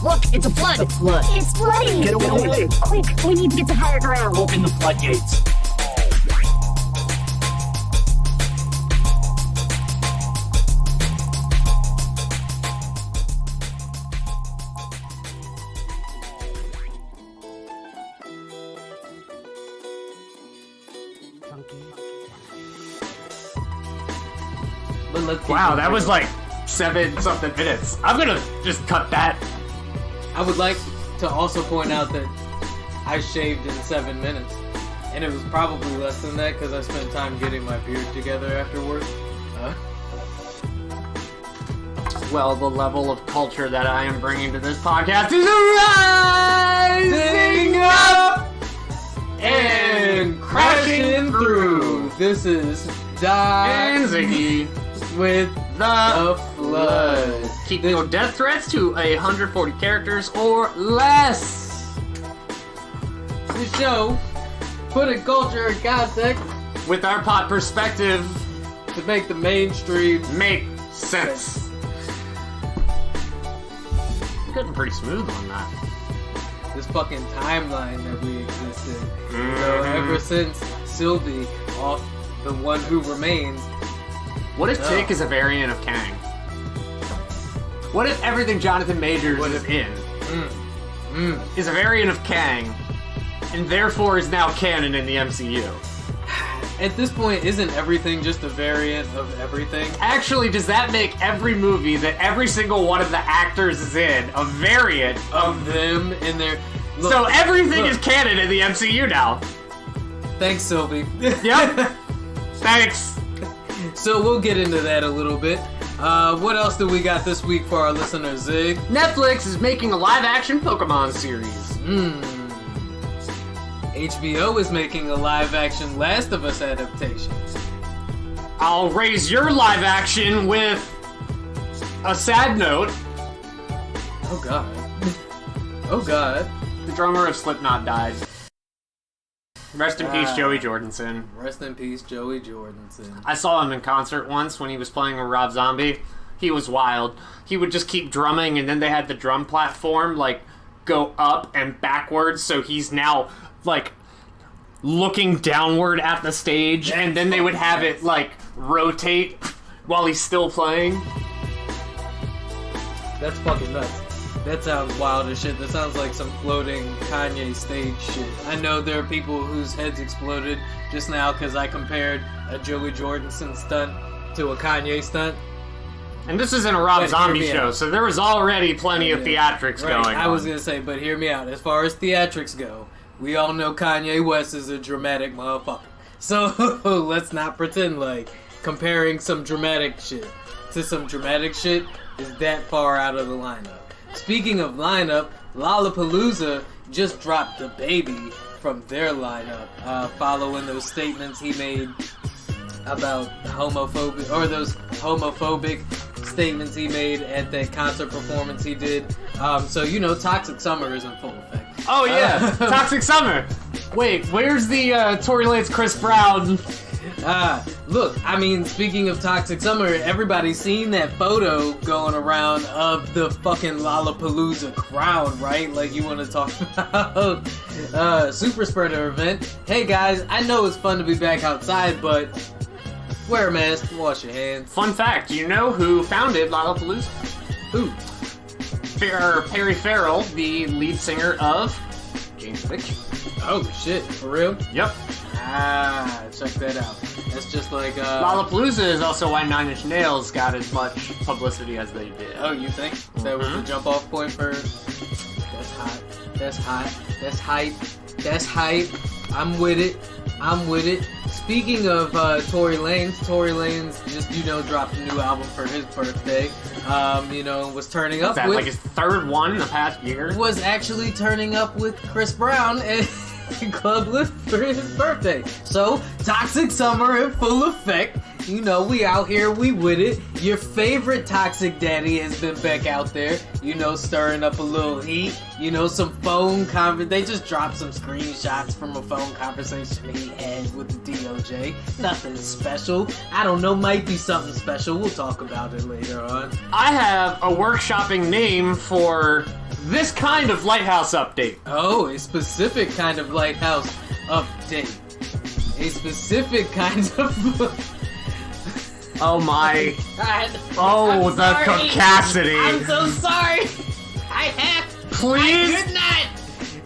Look, it's a flood. It's a flood. It's flooding. Get away. Quick, we need to get to higher ground. Open the floodgates. Wow, that was like 7-something minutes. I'm gonna just cut that. I would like to also point out that I shaved in 7 minutes. And it was probably less than that because I spent time getting my beard together afterward. Well, the level of culture that I am bringing to this podcast is rising up and crashing through. This is Die And Ziggy with the Flood. Keep your death threats to 140 characters or less. This show put a culture in context With our pot perspective, to make the mainstream make sense. Getting pretty smooth on that. this fucking timeline that we exist in. So ever since Sylvie, off the One Who Remains. What if Tick is a variant of Kang? What if everything Jonathan Majors is in is a variant of Kang, and therefore is now canon in the MCU? At this point, isn't everything just a variant of everything? Actually, does that make every movie that every single one of the actors is in a variant Of them in their... Look, so everything look. is canon in the MCU now. Thanks, Sylvie. Yep. Thanks. So we'll get into that a little bit. What else do we got this week for our listener, Zig? Netflix is making a live-action Pokemon series. HBO is making a live-action Last of Us adaptation. I'll raise your live-action with a sad note. Oh god. Oh god. The drummer of Slipknot died. Rest in peace, Joey Jordinson. Rest in peace, Joey Jordinson. I saw him in concert once when he was playing with Rob Zombie. He was wild. He would just keep drumming, and then they had the drum platform, like, go up and backwards, so he's now, like, looking downward at the stage, and then they would have it, like, rotate while he's still playing. That's fucking nuts. That sounds wild as shit. That sounds like some floating Kanye stage shit. I know there are people whose heads exploded just now because I compared a Joey Jordinson stunt to a Kanye stunt. And this isn't a Rob But Zombie hear me show, out. so there was already plenty of theatrics Right, going on. I was gonna say, but hear me out. As far as theatrics go, we all know Kanye West is a dramatic motherfucker. So let's not pretend like comparing some dramatic shit to some dramatic shit is that far out of the lineup. Speaking of lineup, Lollapalooza just dropped the baby from their lineup, following those statements he made about homophobic, or those homophobic statements he made at that concert performance he did. So, you know, Toxic Summer is in full effect. Oh yeah, Toxic Summer. Wait, where's the Tory Lanez Chris Brown? Look, I mean, speaking of Toxic Summer, everybody's seen that photo going around of the fucking Lollapalooza crowd, right? Like, you want to talk about Super Spreader event. Hey guys, I know it's fun to be back outside, but wear a mask, wash your hands. Fun fact, you know who founded Lollapalooza? Who? Perry Farrell, the lead singer of Jane's Addiction. Oh shit, for real? Yep. Check that out. That's just like, Lollapalooza is also why Nine Inch Nails got as much publicity as they did. Oh, you think? That was the jump off point for... That's hot. That's hot. That's hype. That's hype. I'm with it. I'm with it. Speaking of Tory Lanez just, you know, dropped a new album for his birthday. You know, was turning up that with... like his third one in the past year? Was actually turning up with Chris Brown and Club Lift for his birthday. So, Toxic Summer in full effect. You know, we out here, we with it. Your favorite Toxic Daddy has been back out there, you know, stirring up a little heat. You know, some phone they just dropped some screenshots from a phone conversation he had with the DOJ. Nothing special. I don't know, might be something special. We'll talk about it later on. I have a workshopping name for this kind of lighthouse update. Oh, a specific kind of lighthouse update. A specific kind of... Oh my. God. Oh, I'm the sorry. cacacity. I'm so sorry. I have. Please? I could not.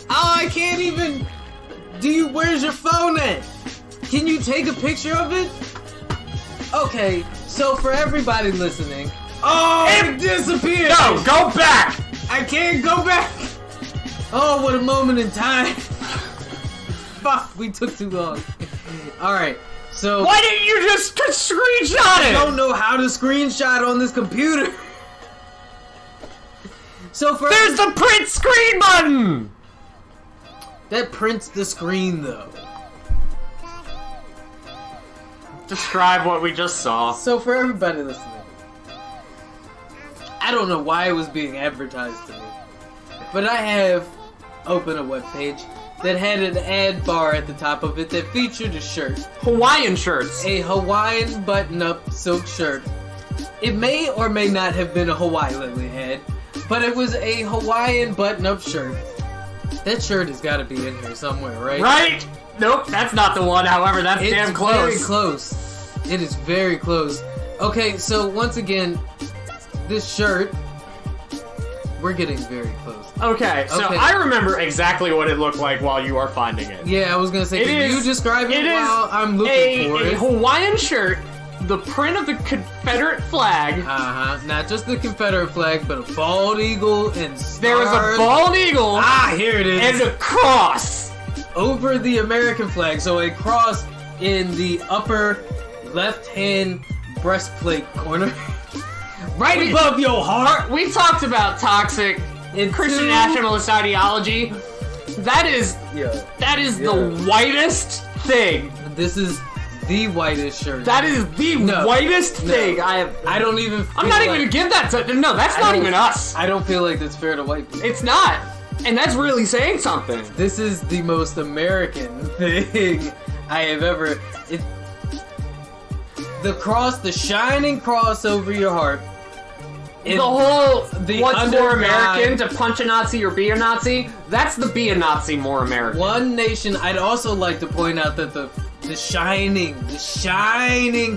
Oh, I can't even... Where's your phone at? Can you take a picture of it? Okay, so for everybody listening... Oh, it disappeared! No, go back! I can't go back! Oh, what a moment in time. Fuck, we took too long. Alright, so... Why didn't you just screenshot it? I don't know how to screenshot on this computer. So for... There's the print screen button! That prints the screen, though. Describe what we just saw. So for everybody listening, I don't know why it was being advertised to me, but I have opened a webpage that had an ad bar at the top of it that featured a shirt. Hawaiian shirts. A Hawaiian button-up silk shirt. It may or may not have been a Hawaii Lily ad, but it was a Hawaiian button-up shirt. That shirt has got to be in here somewhere, right? Right? Nope, that's not the one. However, that's It's damn close. very close. It is very close. Okay, so once again, this shirt, we're getting very close. Okay, so Okay. I remember exactly what it looked like while you are finding it. Yeah, I was gonna say, It can is- you describe it it is while I'm looking for A it? Hawaiian shirt, the print of the Confederate flag. Not just the Confederate flag, but a bald eagle and stars. There was a bald eagle Ah, here it is. and a cross. Over the American flag, so a cross in the upper left-hand breastplate corner. Right above your heart. We talked about toxic In Christian two- nationalist ideology. That is Yeah. the whitest thing. This is the whitest shirt. That is the No. whitest No. thing I have. I don't even. I'm feel not even like- gonna give that to. No, that's I not don't- even us. I don't feel like that's fair to white people. It's not. And that's really saying something. This is the most American thing I have ever. The cross, the shining cross over your heart. The whole the what's under more American God- to punch a Nazi or be a Nazi? That's the be a Nazi more American. One nation. I'd also like to point out that the shining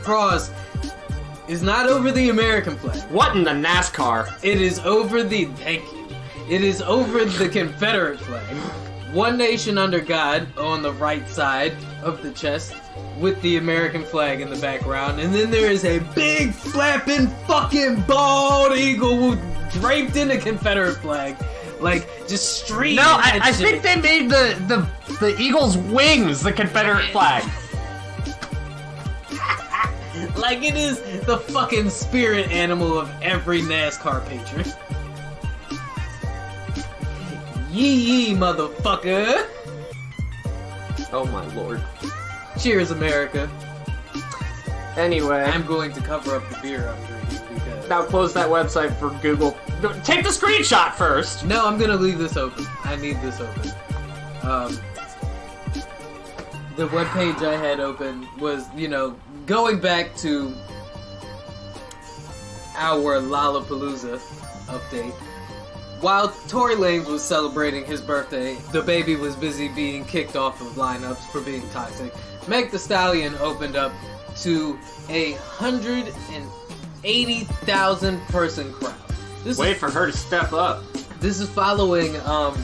cross is not over the American flag. What in the NASCAR? It is over the. Thank you. It is over the Confederate flag. One nation under God on the right side of the chest, with the American flag in the background, and then there is a big flapping fucking bald eagle draped in the Confederate flag, like just streaming. No, I think they made the Eagles' wings the Confederate flag. like it is the fucking spirit animal of every NASCAR patron. Yee, motherfucker! Oh my lord. Cheers, America. Anyway, I'm going to cover up the beer I'm drinking because... now close that website for Google. Take the screenshot first. No, I'm gonna leave this open. I need this open. The webpage I had open was, going back to our Lollapalooza update. While Tory Lanez was celebrating his birthday, the baby was busy being kicked off of lineups for being toxic. Meg Thee Stallion opened up to a 180,000 person crowd. Wait for her to step up. This is following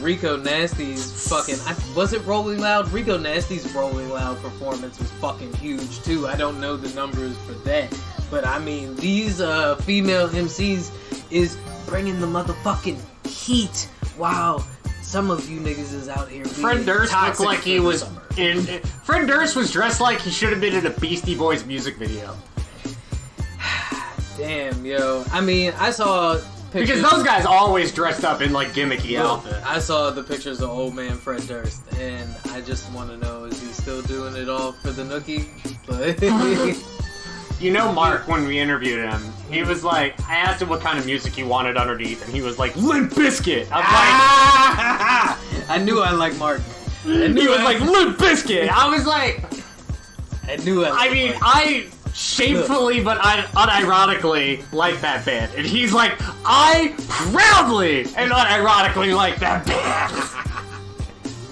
Rico Nasty's fucking... was it Rolling Loud? Rico Nasty's Rolling Loud performance was fucking huge too. I don't know the numbers for that. But I mean, these female MCs is bringing the motherfucking heat. Wow. Some of you niggas is out here being Fred Durst looked toxic like he for the was summer. in. Fred Durst was dressed like he should have been in a Beastie Boys music video. Damn, yo. I mean, I saw pictures... Because those guys always dressed up in like gimmicky outfits. I saw the pictures of old man Fred Durst, and I just want to know, is he still doing it all for the nookie? But You know Mark, when we interviewed him, he was like, I asked him what kind of music he wanted underneath, and he was like, Limp Bizkit. I'm I knew I liked Mark. like, he was like, Limp Bizkit. I was like, I knew I liked I mean, Mark. shamefully but unironically like that band. And he's like, I proudly and unironically like that band.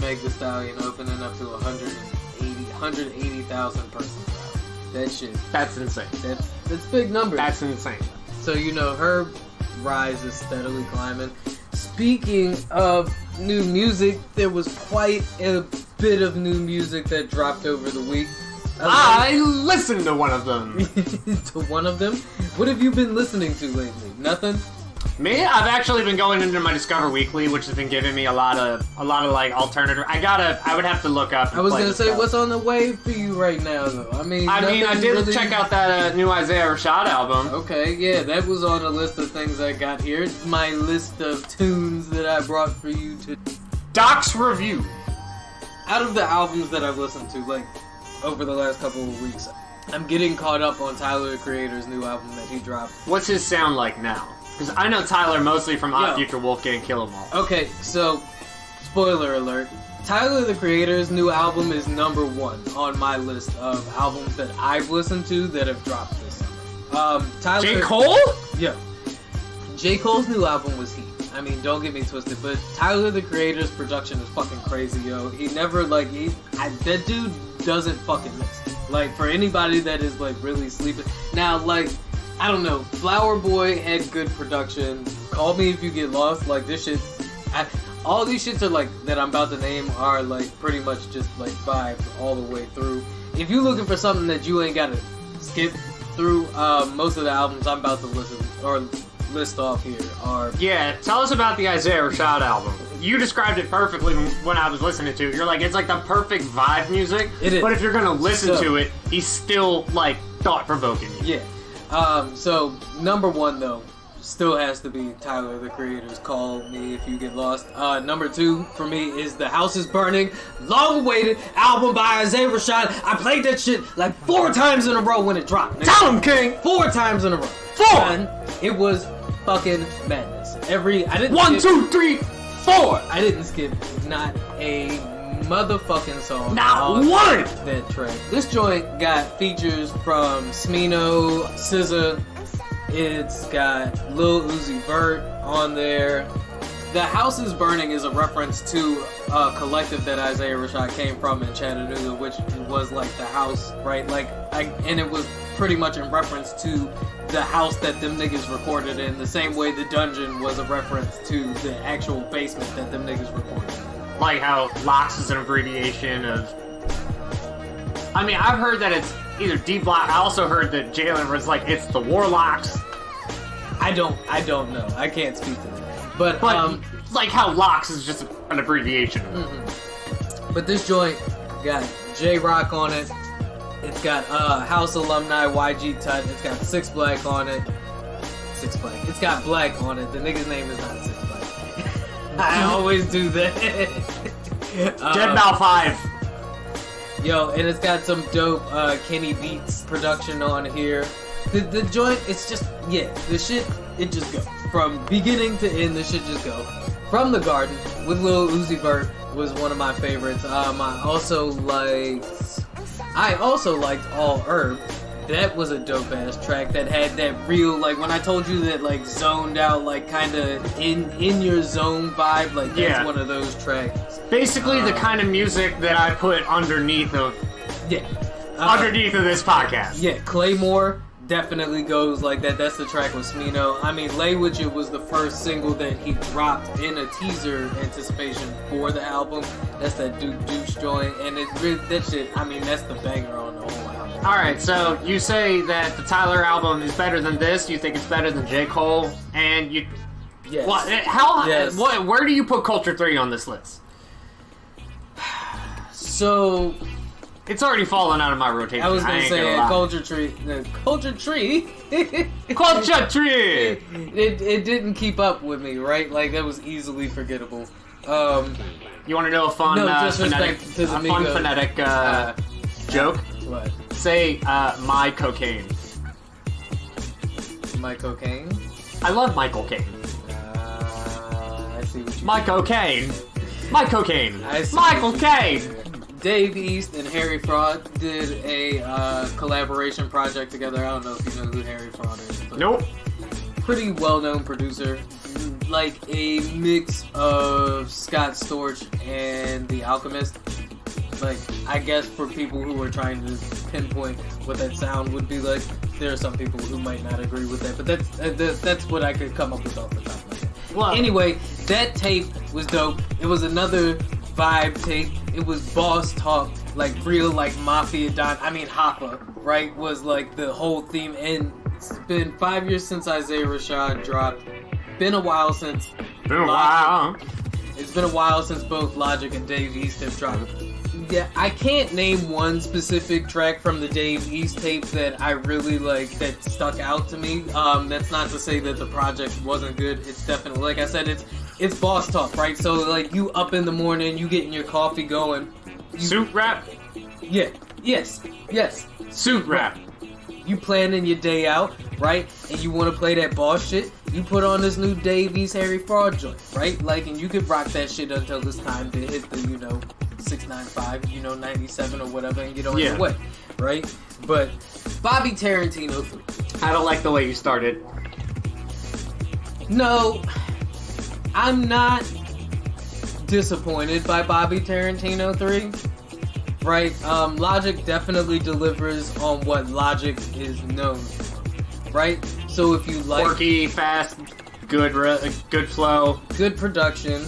Meg Thee Stallion opening up to 180,000 person crowd. That shit. That's insane. That's big numbers. That's insane. So, her rise is steadily climbing. Speaking of new music, there was quite a bit of new music that dropped over the week. I listened to one of them. To one of them? What have you been listening to lately? Nothing? Me? I've actually been going into my Discover Weekly, which has been giving me a lot of like alternative. I would have to look up. I was gonna say, what's on the way for you right now, though? I did really... check out that new Isaiah Rashad album. Okay, yeah, that was on a list of things I got here. My list of tunes that I brought for you to... Doc's review. Out of the albums that I've listened to, like, over the last couple of weeks, I'm getting caught up on Tyler, the Creator's new album that he dropped. What's his sound like now? Because I know Tyler mostly from Odd Future Wolfgang Kill 'Em All. Okay, so, spoiler alert. Tyler, the Creator's new album is number 1 on my list of albums that I've listened to that have dropped this summer. Tyler... J. Cole? Yeah. J. Cole's new album was heat. I mean, don't get me twisted, but Tyler, the Creator's production is fucking crazy, yo. He never, that dude doesn't fucking miss. Like, for anybody that is, really sleeping... Now, I don't know, Flower Boy had good production. Call Me If You Get Lost, this shit... all these shits are, that I'm about to name are, pretty much just, vibes all the way through. If you're looking for something that you ain't gotta skip through, most of the albums I'm about to list off here are... Yeah, tell us about the Isaiah Rashad album. You described it perfectly when I was listening to it. You're like, it's like the perfect vibe music. It is. But if you're gonna listen to it, he's still, thought-provoking. Yeah. So, number 1, though, still has to be Tyler, the Creator's Call Me If You Get Lost. Number 2, for me, is The House Is Burning, long-awaited album by Isaiah Rashad. I played that shit 4 times in a row when it dropped. Tell him, King! 4 times in a row. 4! And it was fucking madness. I didn't 1, 2, 3, 4! I didn't skip not a motherfucking song. Not one! That track. This joint got features from Smino, SZA. It's got Lil Uzi Vert on there. The House Is Burning is a reference to a collective that Isaiah Rashad came from in Chattanooga, which was the house, right? And it was pretty much in reference to the house that them niggas recorded in, the same way the dungeon was a reference to the actual basement that them niggas recorded in. Like how LOX is an abbreviation of... I mean, I've heard that it's either D-Block. I also heard that Jalen was it's the Warlocks. I don't know. I can't speak to that. But how LOX is just an abbreviation. Mm-hmm. But this joint got J-Rock on it. It's got House alumni YG Tut. It's got 6 Black on it. 6 Black. It's got Black on it. The nigga's name is not 6 Black. I always do that. Deadmau 5. Yo, and it's got some dope Kenny Beats production on here. The joint, it's just, the shit, it just goes. From beginning to end, the shit just go. From the Garden, with Lil Uzi Vert, was one of my favorites. I also liked All Herb. That was a dope-ass track that had that real, when I told you that, zoned out, kind of in your zone vibe, that's one of those tracks. Basically the kind of music that I put underneath of... Yeah. Underneath of this podcast. Yeah, Claymore definitely goes like that. That's the track with Smino. I mean, Lay With You was the first single that he dropped in a teaser anticipation for the album. That's that Duke Douche joint, and that shit, I mean, that's the banger on the whole album. Alright, so you say that the Tyler album is better than this, you think it's better than J. Cole, and you... Yes. Where do you put Culture 3 on this list? So... It's already fallen out of my rotation. I was gonna say Culture Tree. Culture Tree. Culture Tree. It didn't keep up with me, right? That was easily forgettable. You want to know a fun phonetic joke? What? Say my cocaine. My cocaine. I love Michael Caine. I see what you My mean. cocaine. My cocaine. I see Michael Caine. Dave East and Harry Fraud did a collaboration project together. I don't know if you know who Harry Fraud is. But Nope. pretty well-known producer. Like a mix of Scott Storch and The Alchemist. Like, I guess for people who are trying to pinpoint what that sound would be like, there are some people who might not agree with that, but that's what I could come up with off the top of my head. Well, Anyway, that tape was dope. It was another vibe tape. It was boss talk, like real like mafia don. I mean Hoppa, right? Was like the whole theme. And it's been 5 years since Isaiah Rashad dropped. Been a while since. Been a while. It's been a while since both Logic and Dave East have dropped. Yeah, I can't name one specific track from the Dave East tape that I really like that stuck out to me. That's not to say that the project wasn't good. It's definitely, like I said, it's boss talk, right? So like you up in the morning, you getting your coffee going. Suit rap? Yeah, yes. Suit rap. You planning your day out, right? And you want to play that boss shit. You put on this new Dave East Harry Fraud joint, right? Like, and you could rock that shit until it's time to hit the, 695, 97 or whatever, and get on your way, right? But Bobby Tarantino 3. I don't like the way you started. No, I'm not disappointed by Bobby Tarantino 3. Right? Logic definitely delivers on what Logic is known for. Right? So if you like Quirky, fast, good flow, good production,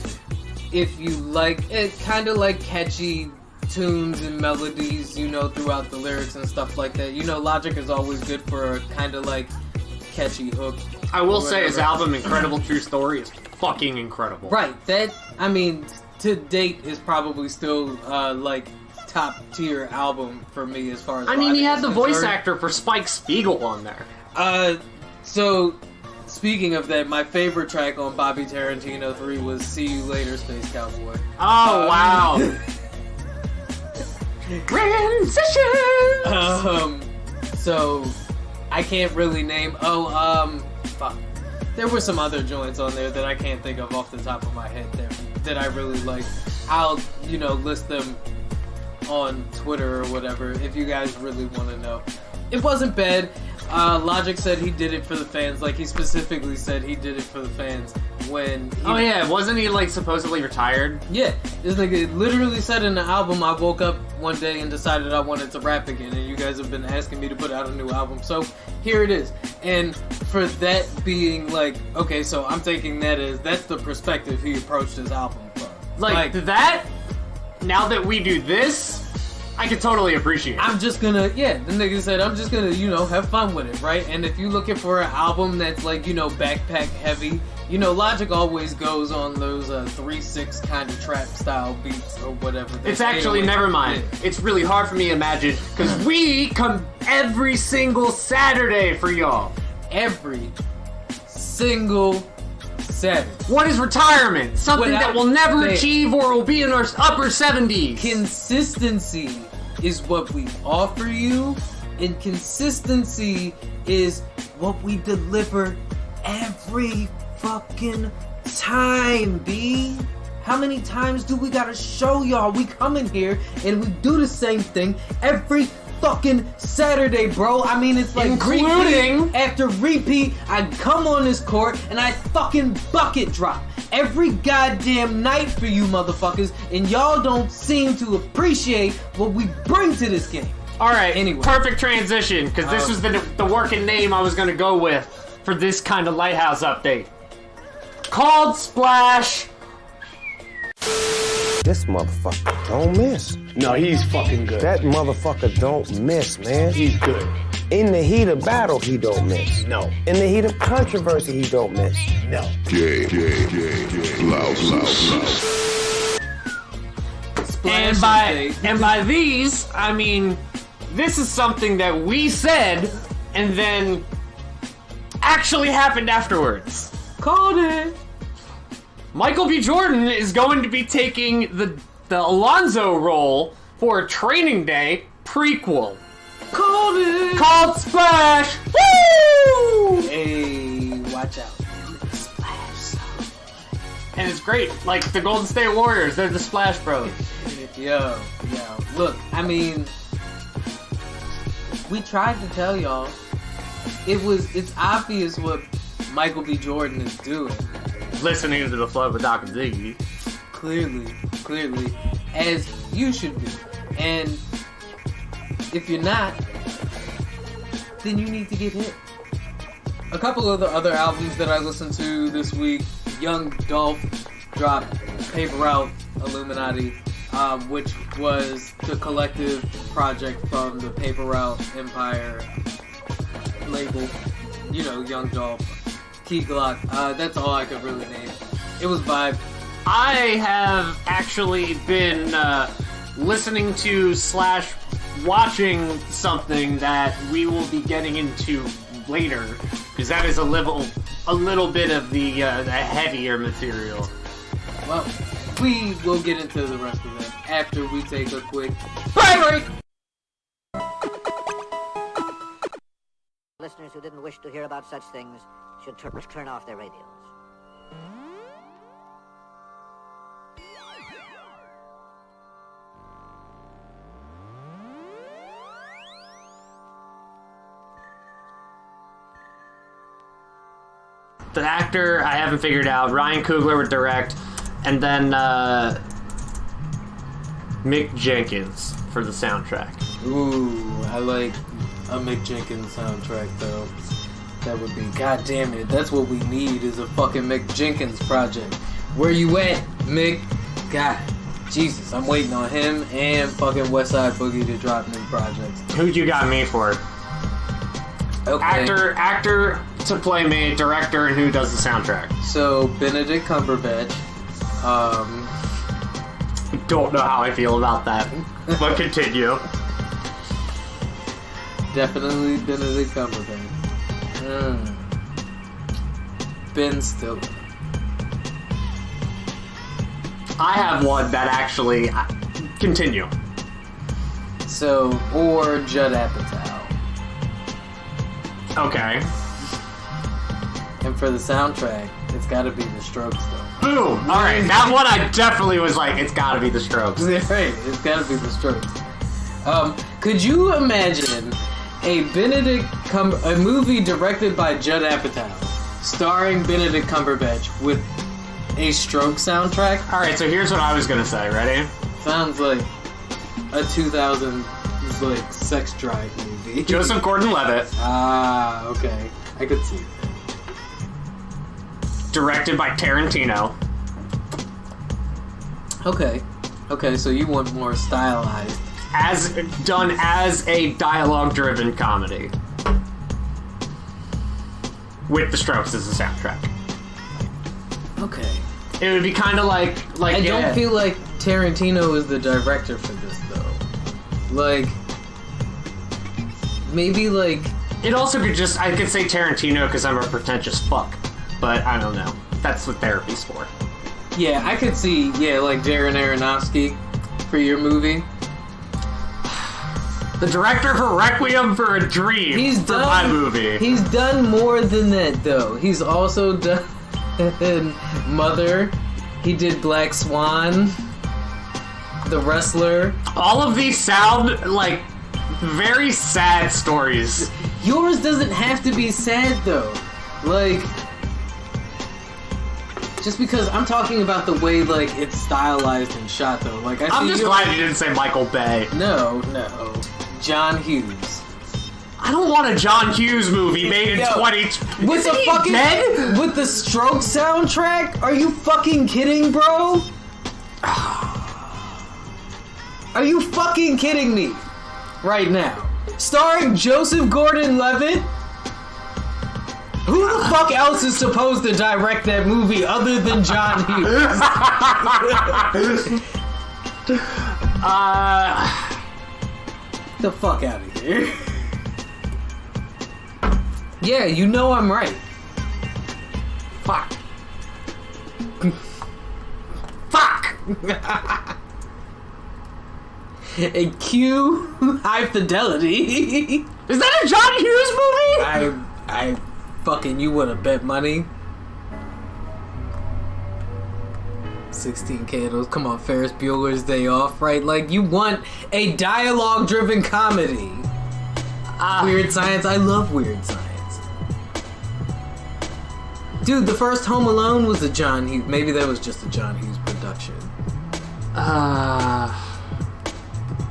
if you like it, kind of like catchy tunes and melodies, throughout the lyrics and stuff like that. Logic is always good for a kind of like catchy hook. I will say his album Incredible True Story is fucking incredible. Right. That, I mean, to date is probably still like top tier album for me as far as I mean, he had the voice concerned. actor for Spike Spiegel on there. So speaking of that, my favorite track on Bobby Tarantino 3 was See You Later, Space Cowboy. Oh, wow. Transition! So I can't really name. Fuck. There were some other joints on there that I can't think of off the top of my head that I really like. I'll, list them on Twitter or whatever if you guys really want to know. It wasn't bad. Logic said he did it for the fans. Like, he specifically said he did it for the fans when he... wasn't he, like, supposedly retired? Yeah, this nigga literally said in the album, I woke up one day and decided I wanted to rap again, and you guys have been asking me to put out a new album, so here it is. And for that being, like, okay, so I'm taking that as, that's the perspective he approached his album from. Like that, now that we do this, I can totally appreciate it. I'm just gonna, the nigga said, I'm just gonna, have fun with it, right? And if you're looking for an album that's like, backpack heavy, Logic always goes on those 3/6 kind of trap style beats or whatever. It's actually, never mind. It's really hard for me to imagine, because we come every single Saturday for y'all. Every single Saturday. What is retirement? Something that we'll never achieve or will be in our upper 70s. Consistency is what we offer you, and consistency is what we deliver every fucking time, B. How many times do we gotta show y'all? We come in here and we do the same thing every fucking Saturday, bro. I mean, it's like including repeat after repeat. I come on this court and I fucking bucket drop every goddamn night for you motherfuckers, and y'all don't seem to appreciate what we bring to this game. Alright, anyway. Perfect transition, because this was the working name I was going to go with for this kind of Lighthouse update. Called Splash. This motherfucker don't miss. No, he's fucking good. That motherfucker don't miss, man. He's good. In the heat of battle, he don't miss. No. In the heat of controversy, he don't miss. No. And by these, I mean, this is something that we said and then actually happened afterwards. Called it. Michael B. Jordan is going to be taking the Alonzo role for a Training Day prequel. Called it. Called Splash. Woo! Hey, watch out. Splash. And it's great. Like the Golden State Warriors, they're the Splash Bros. Yo, Yo, look, I mean, we tried to tell y'all. It's obvious what Michael B. Jordan is doing. Listening to the flow with Doc and Ziggy. Clearly, as you should be. And if you're not, then you need to get hit. A couple of the other albums that I listened to this week, Young Dolph dropped Paper Route Illuminati, which was the collective project from the Paper Route Empire label. You know, Young Dolph, Key Glock. That's all I could really name. It was vibe. I have actually been listening to / watching something that we will be getting into later, because that is a little bit of the heavier material. Well, we will get into the rest of it after we take a quick break. Listeners who didn't wish to hear about such things should turn off their radios. The actor, I haven't figured out. Ryan Coogler would direct, and then Mick Jenkins for the soundtrack. Ooh, I like a Mick Jenkins soundtrack, though. That would be, god damn it, that's what we need, is a fucking Mick Jenkins project. Where you at, Mick? God, Jesus, I'm waiting on him and fucking Westside Boogie to drop new projects. Who'd you got me for? Okay. Actor to play me, director, and who does the soundtrack? So, Benedict Cumberbatch. Don't know how I feel about that, but continue. Definitely Benedict Cumberbatch. Ben Stiller. I have one that actually... continue. So, or Judd Apatow. Okay. And for the soundtrack, it's gotta be The Strokes, though. Boom! Alright, that one I definitely was like, it's gotta be the Strokes. Right, it's gotta be The Strokes. Could you imagine a movie directed by Judd Apatow, starring Benedict Cumberbatch with a Strokes soundtrack? Alright, so here's what I was gonna say, ready? Sounds like a 2000s like sex drive movie. Joseph Gordon-Levitt. Ah, okay. I could see. Directed by Tarantino. Okay, so you want more stylized. Done as a dialogue-driven comedy. With the Strokes as the soundtrack. Okay. It would be kind of like I don't feel like Tarantino is the director for this, though. Like, maybe like... It also could I could say Tarantino because I'm a pretentious fuck. But I don't know. That's what therapy's for. Yeah, I could see, like Darren Aronofsky for your movie. The director for Requiem for a Dream my movie. He's done more than that, though. He's also done Mother. He did Black Swan. The Wrestler. All of these sound like very sad stories. Yours doesn't have to be sad, though. Like... Just because I'm talking about the way, like, it's stylized and shot, though. Like, I'm just glad you didn't say Michael Bay. No. John Hughes. I don't want a John Hughes movie made in 20... With the fucking... dead? With the Strokes soundtrack? Are you fucking kidding, bro? Are you fucking kidding me? Right now. Starring Joseph Gordon-Levitt? Who the fuck else is supposed to direct that movie other than John Hughes? Get the fuck out of here. Yeah, you know I'm right. Fuck. Fuck! A Q High Fidelity. Is that a John Hughes movie? I fucking, you would have bet money. 16 Candles. Come on, Ferris Bueller's Day Off, right? Like, you want a dialogue-driven comedy. Weird Science. I love Weird Science. Dude, the first Home Alone was a John Hughes. Maybe that was just a John Hughes production.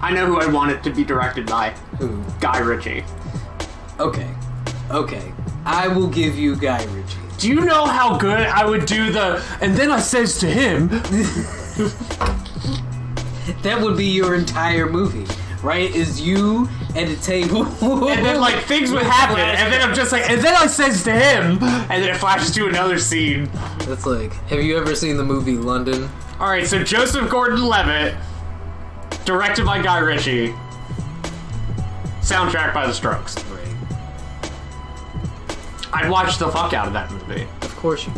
I know who I want it to be directed by. Who? Guy Ritchie. Okay. I will give you Guy Ritchie. Do you know how good I would do the... And then I says to him... That would be your entire movie, right? Is you at a table... And then, like, things would happen, and then I'm just like... And then I says to him... And then it flashes to another scene. That's like... Have you ever seen the movie London? Alright, so Joseph Gordon-Levitt... Directed by Guy Ritchie. Soundtrack by The Strokes. Right. I'd watch the fuck out of that movie. Of course you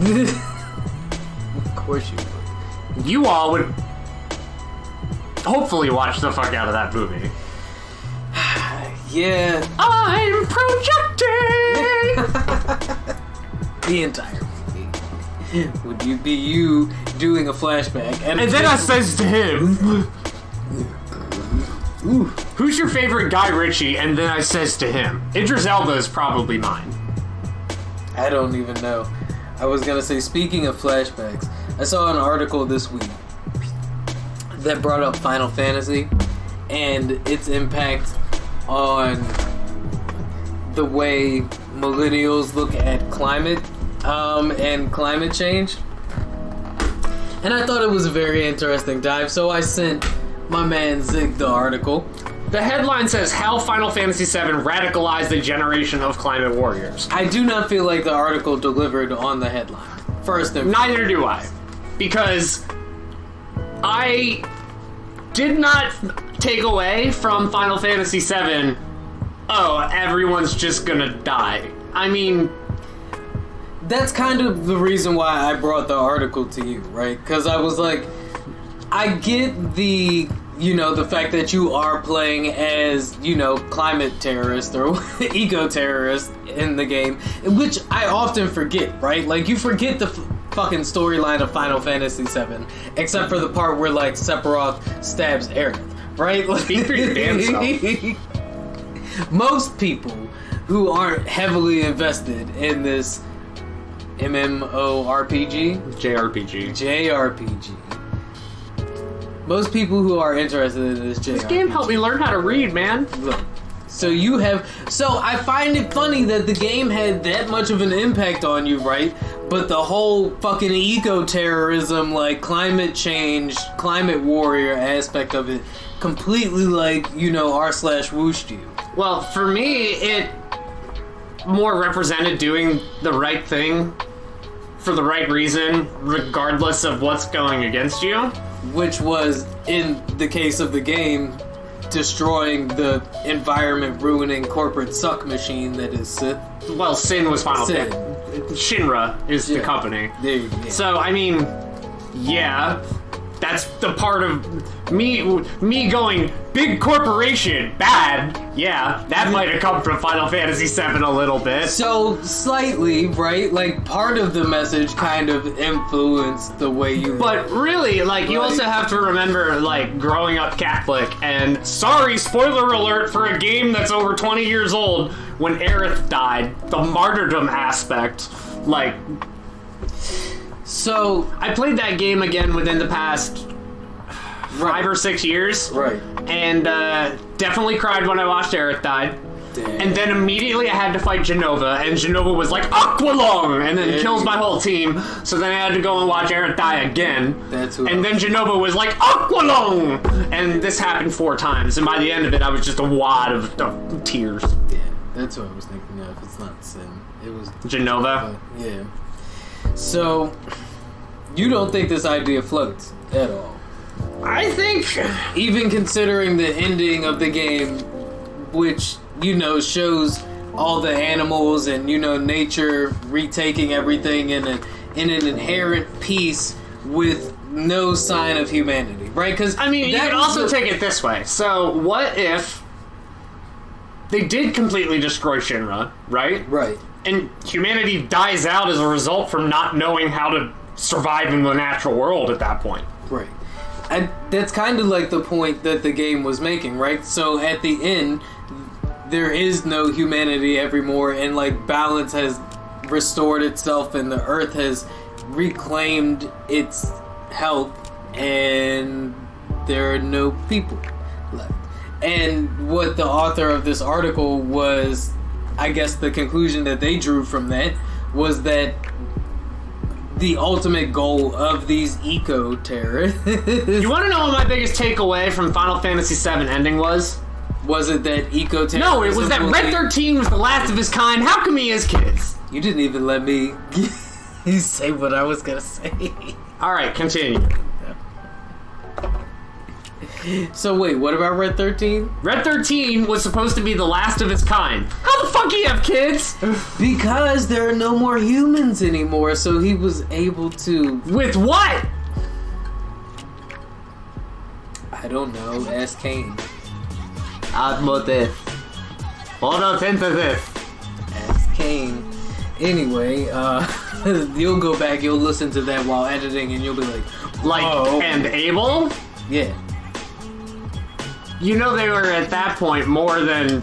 would. Of course you would. You all would hopefully watch the fuck out of that movie. Yeah. I'm projecting! The entire movie. Would you be you doing a flashback? And then I says to him... Ooh. Who's your favorite Guy Ritchie? And then I says to him... Idris Elba is probably mine. I don't even know. I was gonna say, speaking of flashbacks, I saw an article this week that brought up Final Fantasy and its impact on the way millennials look at climate and climate change. And I thought it was a very interesting dive, so I sent my man Zig the article. The headline says, How Final Fantasy VII Radicalized a Generation of Climate Warriors. I do not feel like the article delivered on the headline. First and Neither do I. Because I did not take away from Final Fantasy VII, oh, everyone's just gonna die. I mean... That's kind of the reason why I brought the article to you, right? Because I was like, I get the... the fact that you are playing as, climate terrorist or eco-terrorist in the game, which I often forget, right? Like, you forget the fucking storyline of Final Fantasy VII, except for the part where, like, Sephiroth stabs Aerith, right? Like, Speak for your damn self. Most people who aren't heavily invested in this MMORPG? JRPG. Most people who are interested in this This game helped me learn how to read, man. Look, so I find it funny that the game had that much of an impact on you, right? But the whole fucking eco-terrorism, like climate change, climate warrior aspect of it completely r/whooshed you. Well, for me, it more represented doing the right thing for the right reason, regardless of what's going against you. Which was, in the case of the game, destroying the environment, ruining corporate suck machine that is Sith. Well, Sin was Final Sin. Shinra is the company. There you go. So, I mean, yeah, that's the part of me going, big corporation, bad. Yeah, that might have come from Final Fantasy VII a little bit. So, slightly, right? Like, part of the message kind of influenced the way you... But really, you also have to remember, growing up Catholic, and sorry, spoiler alert for a game that's over 20 years old, when Aerith died, the martyrdom aspect, So, I played that game again within the past 5 or 6 years. Right. And definitely cried when I watched Aerith died. Damn. And then immediately I had to fight Genova, and Genova was like, Aqualung! And then kills my whole team. So then I had to go and watch Aerith die again. And then Genova was like, Aqualung! And this happened 4 times. And by the end of it, I was just a wad of tears. Yeah, that's what I was thinking of. It's not Sin. It was... Genova? Yeah. So, you don't think this idea floats at all? I think... Even considering the ending of the game, which, shows all the animals and, nature retaking everything in an inherent peace with no sign of humanity, right? Because you can also take it this way. So, what if they did completely destroy Shinra, right? Right. And humanity dies out as a result from not knowing how to survive in the natural world at that point. Right. And that's kind of like the point that the game was making, right? So at the end, there is no humanity evermore, and like balance has restored itself, and the earth has reclaimed its health, and there are no people left. And what the author of this article was, I guess the conclusion that they drew from that was that the ultimate goal of these eco-terrorists... You want to know what my biggest takeaway from Final Fantasy VII ending was? Was it that eco-terrorism... No, it was that Red 13 was the last of his kind. How come he has kids? You didn't even let me say what I was gonna say. Alright, continue. So wait, what about Red 13? Red 13 was supposed to be the last of its kind. How the fuck he have kids? Because there are no more humans anymore, so he was able to... With what? I don't know, ask Cain. Photosynthesis. Ask Cain. Anyway, you'll go back, you'll listen to that while editing, and you'll be like... Oh, and Abel? Yeah. You know they were at that point more than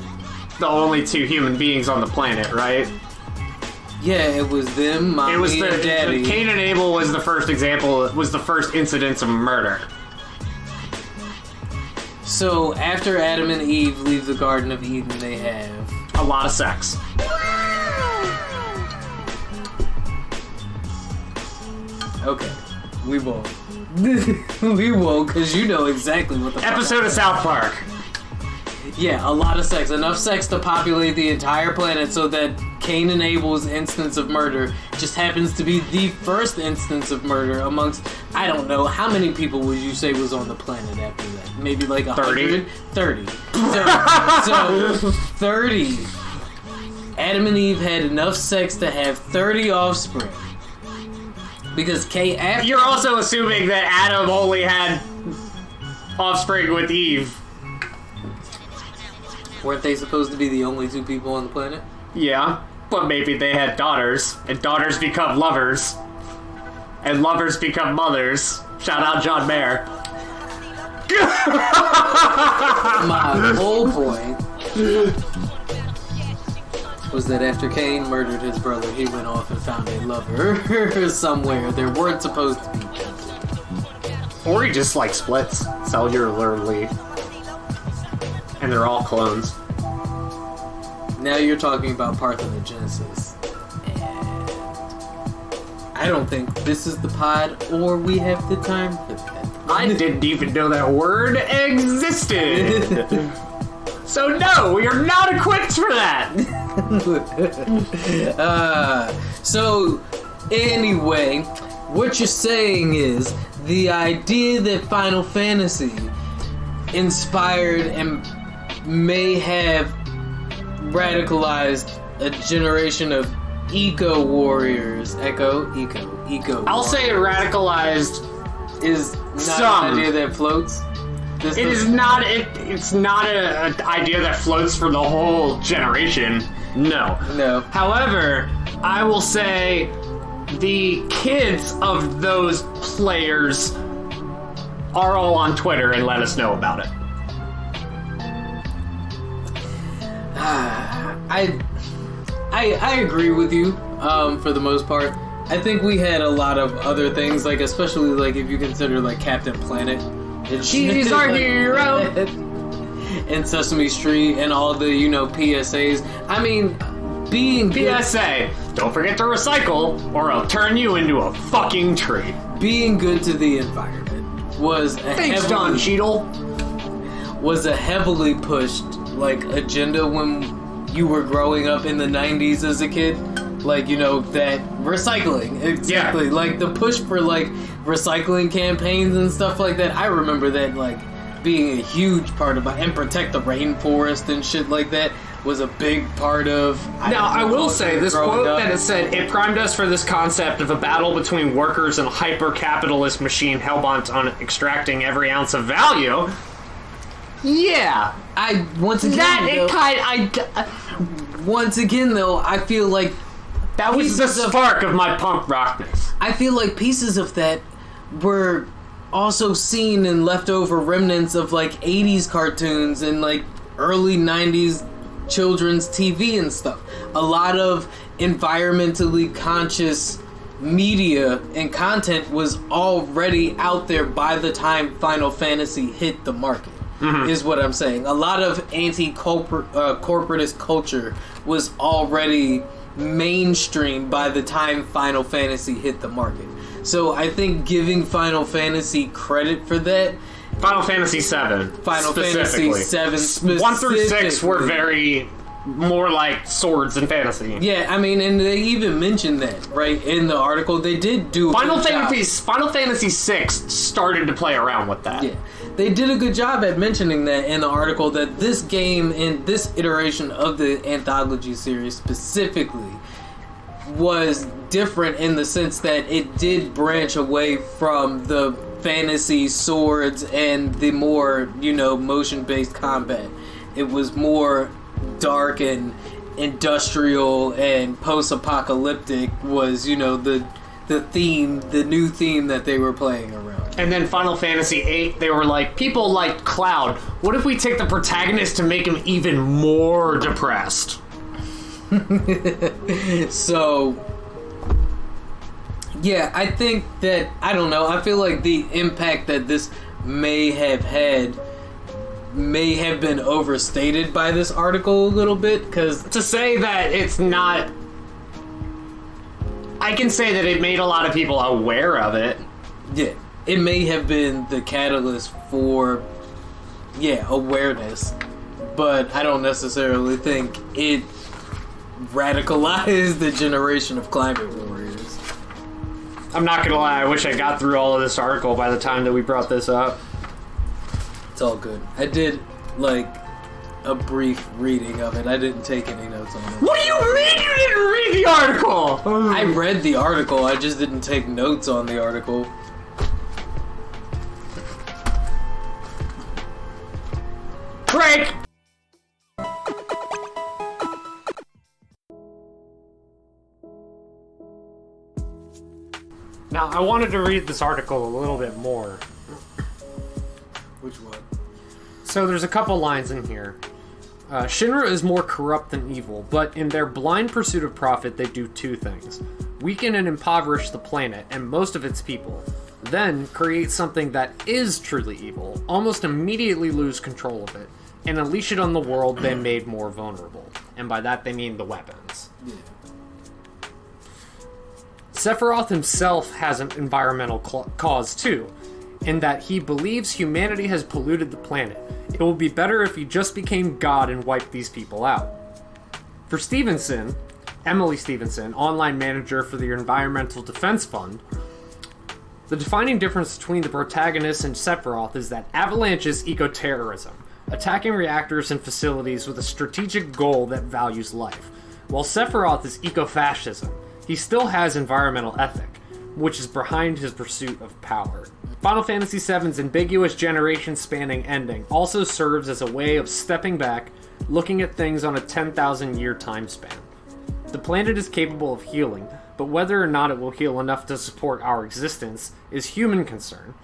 the only two human beings on the planet, right? Yeah, it was them, mommy, and daddy. Cain and Abel was the first example, was the first incidence of murder. So, after Adam and Eve leave the Garden of Eden, they have... a lot of sex. Okay, we won't. We won't, because you know exactly what the episode of South Park. Yeah, a lot of sex. Enough sex to populate the entire planet so that Cain and Abel's instance of murder just happens to be the first instance of murder amongst, I don't know, how many people would you say was on the planet after that? Maybe like 100? 30. So, 30. Adam and Eve had enough sex to have 30 offspring. Because Cain... You're also assuming that Adam only had offspring with Eve. Weren't they supposed to be the only two people on the planet? Yeah, but maybe they had daughters, and daughters become lovers, and lovers become mothers. Shout out John Mayer. My whole point was that after Cain murdered his brother, he went off and found a lover somewhere. There weren't supposed to be. Or he just, like, splits cellularly. And they're all clones. Now you're talking about parthenogenesis. And I don't think this is the pod, or we have the time for that. I didn't even know that word existed. So no, we are not equipped for that. So anyway, what you're saying is the idea that Final Fantasy inspired and may have radicalized a generation of eco warriors. Eco. I'll say it radicalized is not some. an idea that floats. It's not an idea that floats for the whole generation. No. However, I will say the kids of those players are all on Twitter and let us know about it. I agree with you for the most part. I think we had a lot of other things, like especially like if you consider like Captain Planet. She's our hero. And Sesame Street and all the, PSAs. I mean, being PSA, don't forget to recycle or I'll turn you into a fucking tree. Being good to the environment was Don Cheadle. Was a heavily pushed agenda when you were growing up in the 90s as a kid. That recycling. Exactly. Yeah. Like the push for recycling campaigns and stuff like that. I remember that being a huge part of and protect the rainforest and shit like that was a big part of. Now I will say this quote that it said it primed us for this concept of a battle between workers and a hyper-capitalist machine hell-bent on extracting every ounce of value. Yeah, once again though, I feel like that was the spark of my punk rockness. I feel like pieces of that were also seen in leftover remnants of like 80s cartoons and like early 90s children's TV and stuff. A lot of environmentally conscious media and content was already out there by the time Final Fantasy hit the market. Is what I'm saying. A lot of anti-corporatist culture was already mainstream by the time Final Fantasy hit the market. So I think giving Final Fantasy credit for that. Final Fantasy 7. Final Fantasy 7 specifically. 1 through 6 were very more like swords and fantasy. Yeah, I mean, and they even mentioned that, right, in the article. They did do Final Fantasy 6 started to play around with that. Yeah. They did a good job at mentioning that in the article, that this game and this iteration of the anthology series specifically was different in the sense that it did branch away from the fantasy swords and the more, motion-based combat. It was more dark and industrial and post-apocalyptic was, the theme, the new theme that they were playing around. And then Final Fantasy 8, they were like, people liked Cloud. What if we take the protagonist to make him even more depressed? So, yeah, I think that, I don't know, I feel like the impact that this may have had may have been overstated by this article a little bit, because to say that it's not... I can say that it made a lot of people aware of it. Yeah, it may have been the catalyst for, awareness, but I don't necessarily think it radicalized the generation of climate warriors. I'm not gonna lie, I wish I got through all of this article by the time that we brought this up. It's all good. I did, a brief reading of it. I didn't take any notes on it. What do you mean you didn't read the article? I read the article, I just didn't take notes on the article. Break! Now, I wanted to read this article a little bit more. Which one? So there's a couple lines in here. Shinra is more corrupt than evil, but in their blind pursuit of profit, they do two things. Weaken and impoverish the planet and most of its people. Then create something that is truly evil, almost immediately lose control of it, and unleash it on the world they made more vulnerable. And by that they mean the weapons. Yeah. Sephiroth himself has an environmental cause too, in that he believes humanity has polluted the planet. It will be better if he just became God and wiped these people out. For Stevenson, Emily Stevenson, online manager for the Environmental Defense Fund, the defining difference between the protagonist and Sephiroth is that Avalanche is eco-terrorism, attacking reactors and facilities with a strategic goal that values life, while Sephiroth is eco-fascism. He still has environmental ethic, which is behind his pursuit of power. Final Fantasy VII's ambiguous generation-spanning ending also serves as a way of stepping back, looking at things on a 10,000-year time span. The planet is capable of healing, but whether or not it will heal enough to support our existence is human concern.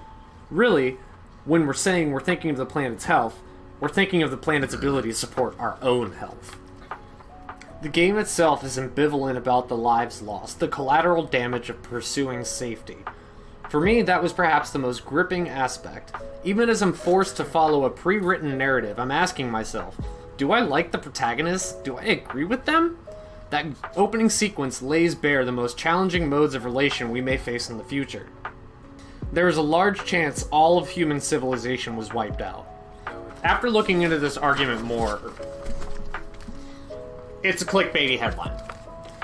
Really, when we're saying we're thinking of the planet's health, we're thinking of the planet's ability to support our own health. The game itself is ambivalent about the lives lost, the collateral damage of pursuing safety. For me, that was perhaps the most gripping aspect. Even as I'm forced to follow a pre-written narrative, I'm asking myself, do I like the protagonists? Do I agree with them? That opening sequence lays bare the most challenging modes of relation we may face in the future. There is a large chance all of human civilization was wiped out. After looking into this argument more, it's a clickbaity headline,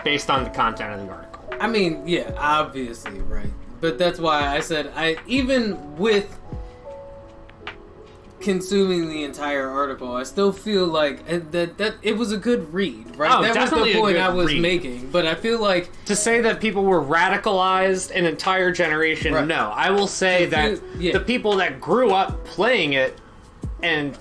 based on the content of the article. I mean, yeah, obviously, right. But that's why I said, even with consuming the entire article, I still feel like that it was a good read, right? Oh, that was definitely the point I was read. making. But I feel like to say that people were radicalized an entire generation, right. No. I will say that the people that grew up playing it and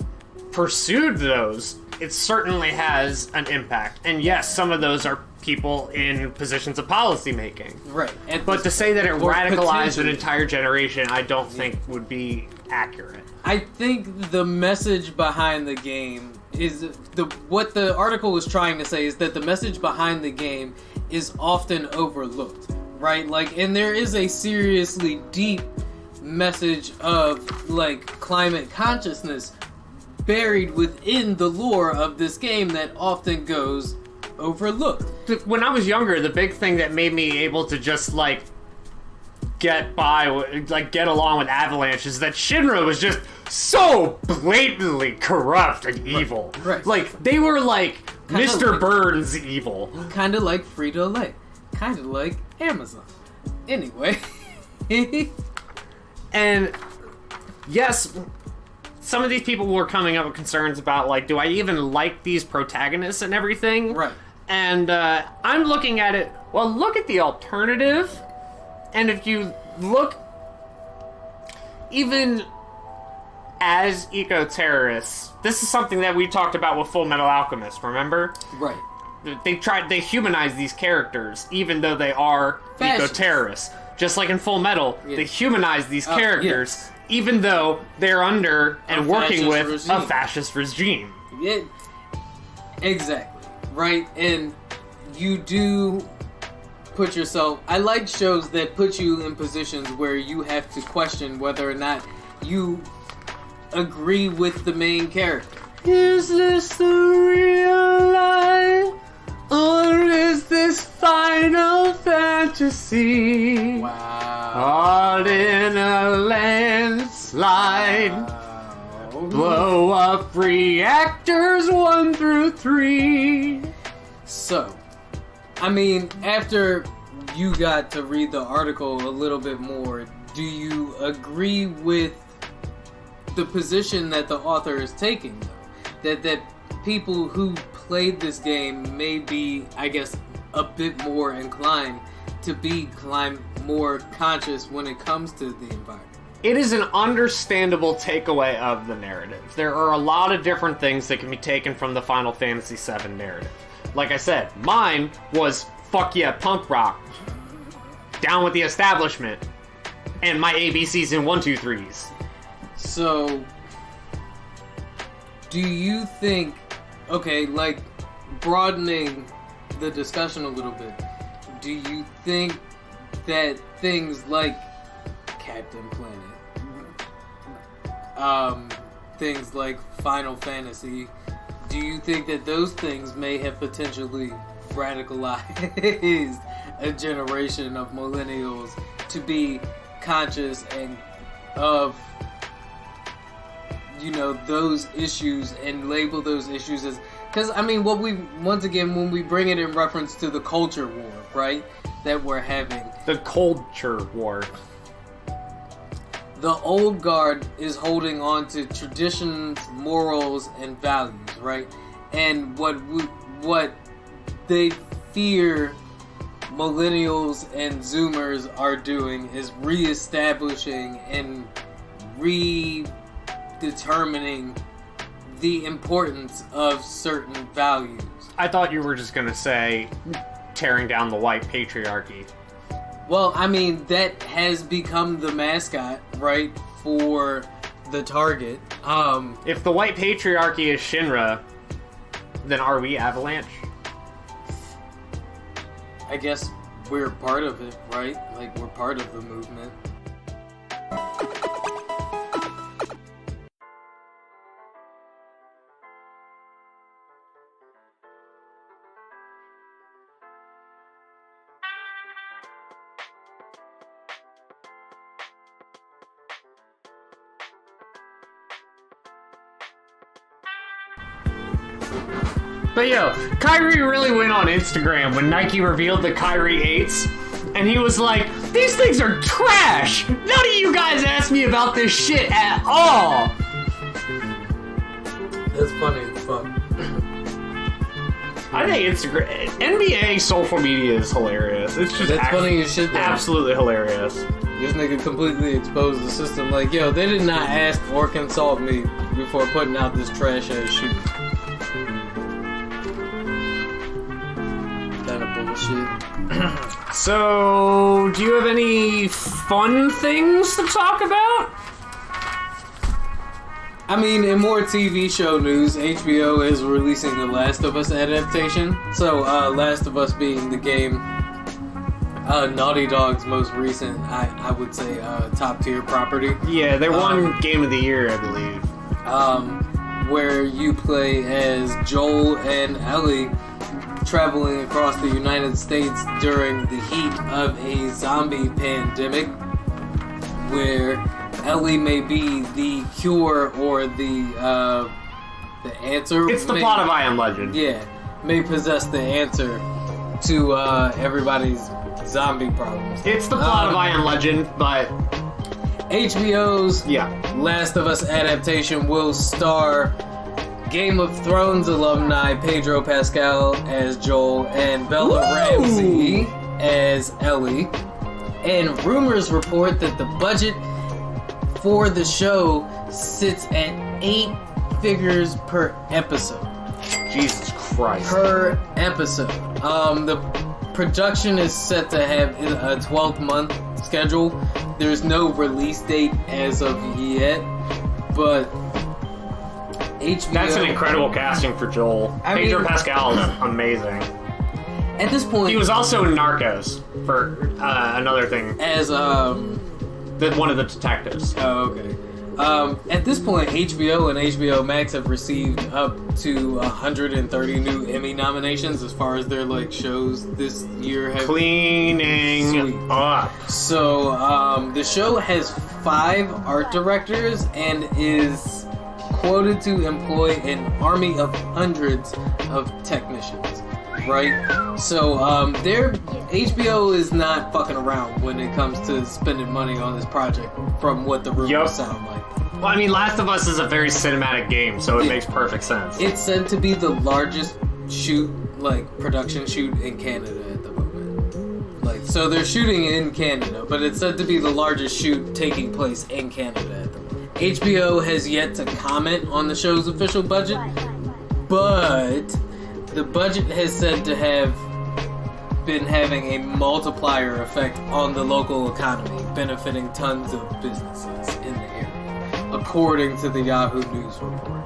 pursued those, it certainly has an impact. And yes, some of those are people in positions of policy making. Right. But to say that it radicalized an potentially. entire generation, I don't think would be accurate. I think the message behind the game is what the article was trying to say is that the message behind the game is often overlooked, right? Like, and there is a seriously deep message of like climate consciousness buried within the lore of this game that often goes overlooked. When I was younger, the big thing that made me able to just like get along with Avalanche is that Shinra was just so blatantly corrupt and evil. Right. Like, they were like Kinda Mr. like- Burns evil. Kind of like Frito-Lay. Kind of like Amazon. Anyway. And yes, some of these people were coming up with concerns about, like, do I even like these protagonists and everything? Right. And I'm looking at it, well, look at the alternative. And if you look, even as eco-terrorists, this is something that we talked about with Full Metal Alchemist, remember? Right. They humanize these characters, even though they are Fascist. eco-terrorists. Just like in Full Metal, Yeah. they humanize these characters, yes. even though they're under and A working fascist with a regime. fascist regime. Yeah, exactly. Right, and you do put yourself... I like shows that put you in positions where you have to question whether or not you agree with the main character. Is this the real life? Or is this Final Fantasy? Wow. All in a landslide. Blow up reactors 1 through 3. So, I mean, after you got to read the article a little bit more, do you agree with the position that the author is taking, though? That people who played this game may be, I guess, a bit more inclined to be more conscious when it comes to the environment. It is an understandable takeaway of the narrative. There are a lot of different things that can be taken from the Final Fantasy VII narrative. Like I said, mine was fuck yeah, punk rock. Down with the establishment. And my ABCs in 1, 2, 3s. So, do you think, okay, like, broadening the discussion a little bit, do you think that things like Captain Planet, things like Final Fantasy, do you think that those things may have potentially radicalized a generation of millennials to be conscious and of, you know, those issues and label those issues as... Because, I mean, once again, when we bring it in reference to the culture war, right, that we're having... The culture war. The old guard is holding on to traditions, morals, and values, right? And what they fear millennials and Zoomers are doing is reestablishing and redetermining the importance of certain values. I thought you were just gonna say tearing down the white patriarchy. Well, I mean, that has become the mascot, right, for the target. If the white patriarchy is Shinra, then are we Avalanche? I guess we're part of it, right? Like, we're part of the movement. But yo, Kyrie really went on Instagram when Nike revealed the Kyrie 8s, and he was like, these things are trash! None of you guys asked me about this shit at all! That's funny as fuck. I think Instagram, NBA social media is hilarious. It's just That's funny as shit, though. absolutely hilarious. This nigga completely exposed the system. Like, yo, they did not ask or consult me before putting out this trash ass shoe. Kind of shit. So, do you have any fun things to talk about? I mean, in more TV show news, HBO is releasing the Last of Us adaptation. So, Last of Us being the game, Naughty Dog's most recent, I would say, top tier property. Yeah, they won Game of the Year, I believe. Where you play as Joel and Ellie traveling across the United States during the heat of a zombie pandemic, where Ellie may be the cure or the answer. It's the plot of I Am Legend. Yeah, may possess the answer to everybody's zombie problems. It's the plot of I Am Legend, but HBO's yeah. Last of Us adaptation will star Game of Thrones alumni Pedro Pascal as Joel and Bella Ramsey as Ellie. And rumors report that the budget for the show sits at 8 figures per episode. Jesus Christ. Per episode. The production is set to have a 12-month schedule. There's no release date as of yet, but HBO... That's an incredible casting for Joel. Pedro Pascal is amazing. At this point... He was also in Narcos, for another thing. As, one of the detectives. Oh, okay. At this point, HBO and HBO Max have received up to 130 new Emmy nominations as far as their shows this year have cleaning up. So the show has 5 art directors and is quoted to employ an army of hundreds of technicians. Right? So HBO is not fucking around when it comes to spending money on this project, from what the rumors sound like. Well, I mean, Last of Us is a very cinematic game, so it makes perfect sense. It's said to be the largest production shoot in Canada at the moment. So they're shooting in Canada, but it's said to be the largest shoot taking place in Canada at the moment. HBO has yet to comment on the show's official budget, but the budget has said to have been having a multiplier effect on the local economy, benefiting tons of businesses in the area, according to the Yahoo News report.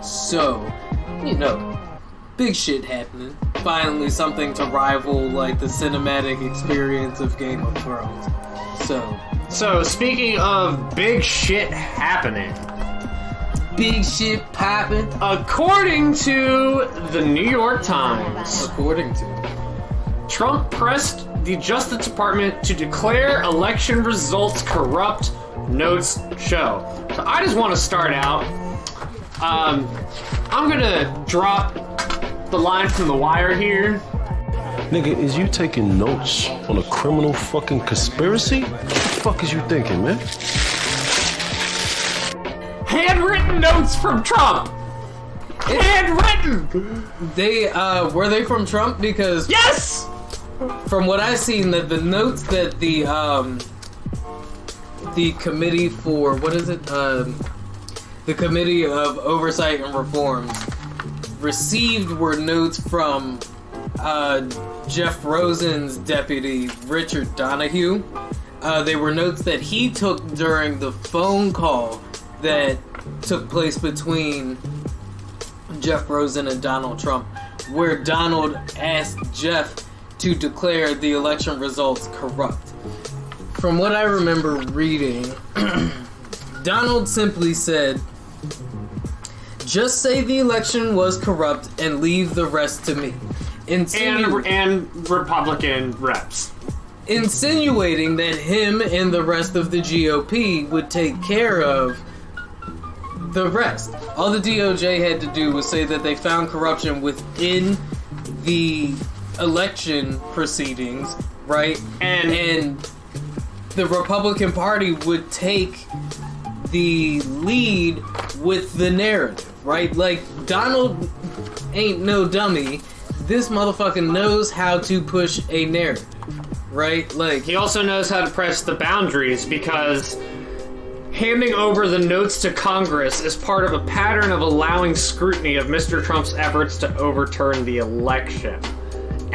So, big shit happening. Finally something to rival, the cinematic experience of Game of Thrones. So speaking of big shit happening... Big shit popping. According to the New York Times... Trump pressed the Justice Department to declare election results corrupt, notes show. So I just want to start out. I'm gonna drop the line from The Wire here. Nigga, is you taking notes on a criminal fucking conspiracy? What the fuck is you thinking, man? Handwritten notes from Trump! Handwritten! Were they from Trump? Because... Yes! From what I've seen, the notes that the committee for... What is it? The Committee of Oversight and Reform received were notes from Jeff Rosen's deputy, Richard Donahue. They were notes that he took during the phone call that took place between Jeff Rosen and Donald Trump, where Donald asked Jeff to declare the election results corrupt. From what I remember reading, Donald simply said, "Just say the election was corrupt and leave the rest to me." And Republican reps. Insinuating that him and the rest of the GOP would take care of the rest. All the DOJ had to do was say that they found corruption within the election proceedings, right? And the Republican Party would take the lead with the narrative, right? Donald ain't no dummy. This motherfucker knows how to push a narrative, right? He also knows how to press the boundaries, because handing over the notes to Congress is part of a pattern of allowing scrutiny of Mr. Trump's efforts to overturn the election.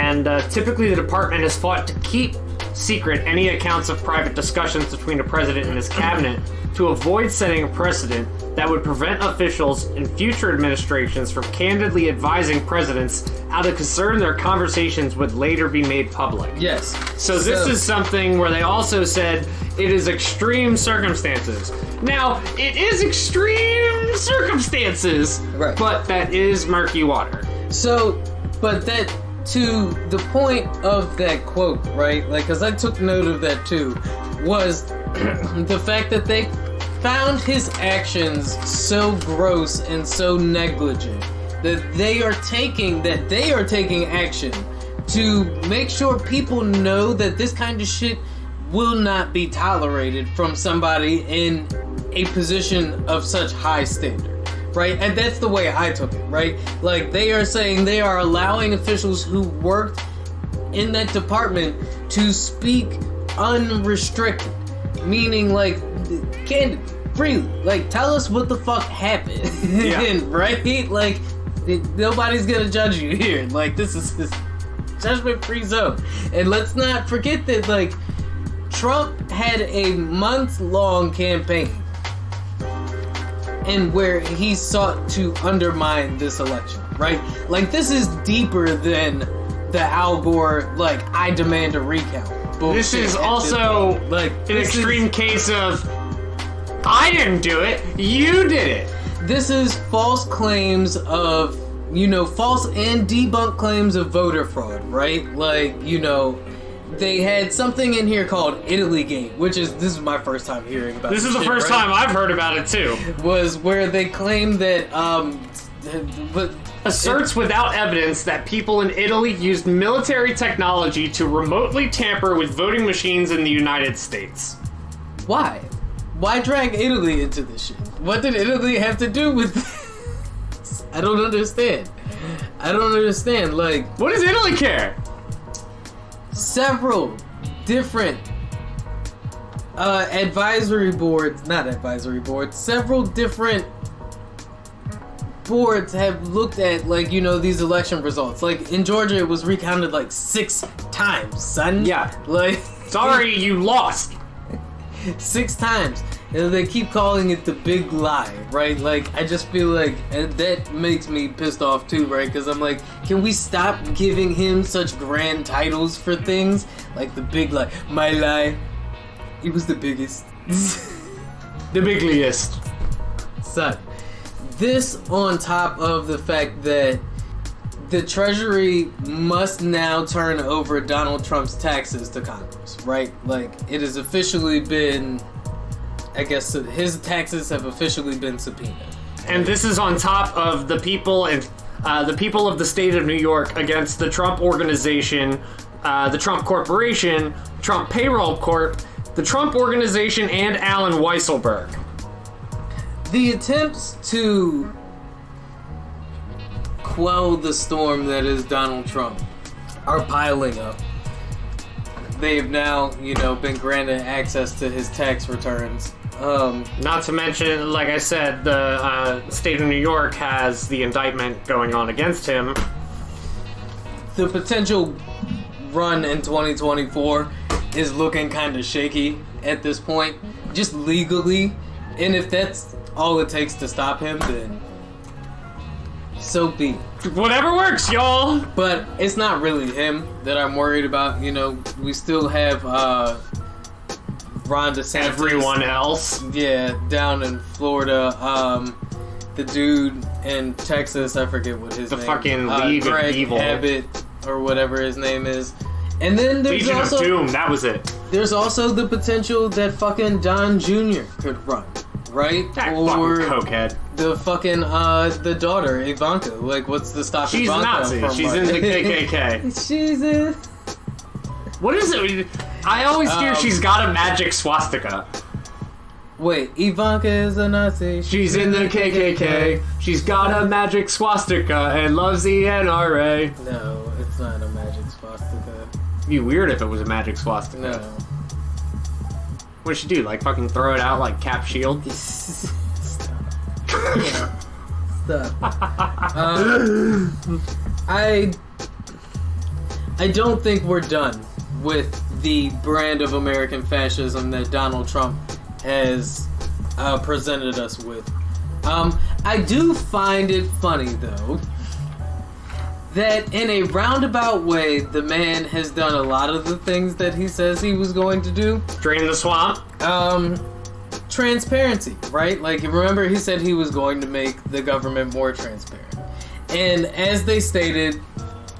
And typically the department has fought to keep secret any accounts of private discussions between the president and his cabinet to avoid setting a precedent that would prevent officials in future administrations from candidly advising presidents out of concern their conversations would later be made public. Yes. So this is something where they also said it is extreme circumstances. Now, it is extreme circumstances, Right. but that is murky water. So, but that, to the point of that quote, right? Like, because I took note of that too, was the fact that they found his actions so gross and so negligent that they are taking action to make sure people know that this kind of shit will not be tolerated from somebody in a position of such high standard. Right? And that's the way I took it, right? Like, they are saying they are allowing officials who worked in that department to speak unrestricted. Meaning, like, candid, freely. Like, tell us what the fuck happened. Yeah. Right? Like, nobody's gonna judge you here. Like, this is this judgment-free zone. And let's not forget that, like, Trump had a month-long campaign and where he sought to undermine this election, right? Like, this is deeper than the Al Gore, like, I demand a recount bullshit. This is at also this point. Like, an this extreme case of, I didn't do it, you did it. This is false claims of, false and debunked claims of voter fraud, right? Like, they had something in here called Italy-gate, which is, this is my first time hearing about This is the shit, first right? time I've heard about it too. Was where they claimed that, but Asserts without evidence that people in Italy used military technology to remotely tamper with voting machines in the United States. why? Why drag Italy into this shit? What did Italy have to do with this? I don't understand. Like, What does Italy care? several different several different boards have looked at, like, these election results. Like, in Georgia, it was recounted like 6 times, son. Yeah. Like, Sorry, you lost. 6 times. And they keep calling it the big lie, right? Like, I just feel like, and that makes me pissed off too, right? Because I'm like, can we stop giving him such grand titles for things? Like the big lie. My lie. It was the biggest. The bigliest. Son. This on top of the fact that the Treasury must now turn over Donald Trump's taxes to Congress, right? Like, it has officially been, I guess his taxes have officially been subpoenaed. And this is on top of the people and the people of the state of New York against the Trump Organization, the Trump Corporation, Trump Payroll Corp, the Trump Organization, and Alan Weisselberg. The attempts to quell the storm that is Donald Trump are piling up. They've now, been granted access to his tax returns. Not to mention, like I said, the state of New York has the indictment going on against him. The potential run in 2024 is looking kind of shaky at this point, just legally. And if that's all it takes to stop him, then so be it. Whatever works, y'all. But it's not really him that I'm worried about. We still have Ron DeSantis. Everyone else. Yeah, down in Florida. The dude in Texas, I forget what his The name. fucking League of Greg Evil. Abbott, or whatever his name is. And then there's Legion also of Doom, that was it. there's also the potential that fucking Don Jr. could run, right? That or fucking cokehead. the fucking the daughter Ivanka. Like, what's the stop She's Ivanka Nazi. from? She's in the KKK. She's in. What is it? I always hear she's got a magic swastika. Wait, Ivanka is a Nazi. She's in the KKK. She's got a magic swastika and loves the NRA. No, it's not a magic swastika. It'd be weird if it was a magic swastika. No. What'd she do? Like fucking throw it out like Cap Shield? Stop. I I don't think we're done with the brand of American fascism that Donald Trump has presented us with. I do find it funny, though, that in a roundabout way, the man has done a lot of the things that he says he was going to do. Drain the swamp. Transparency, right? Like, remember he said he was going to make the government more transparent. And as they stated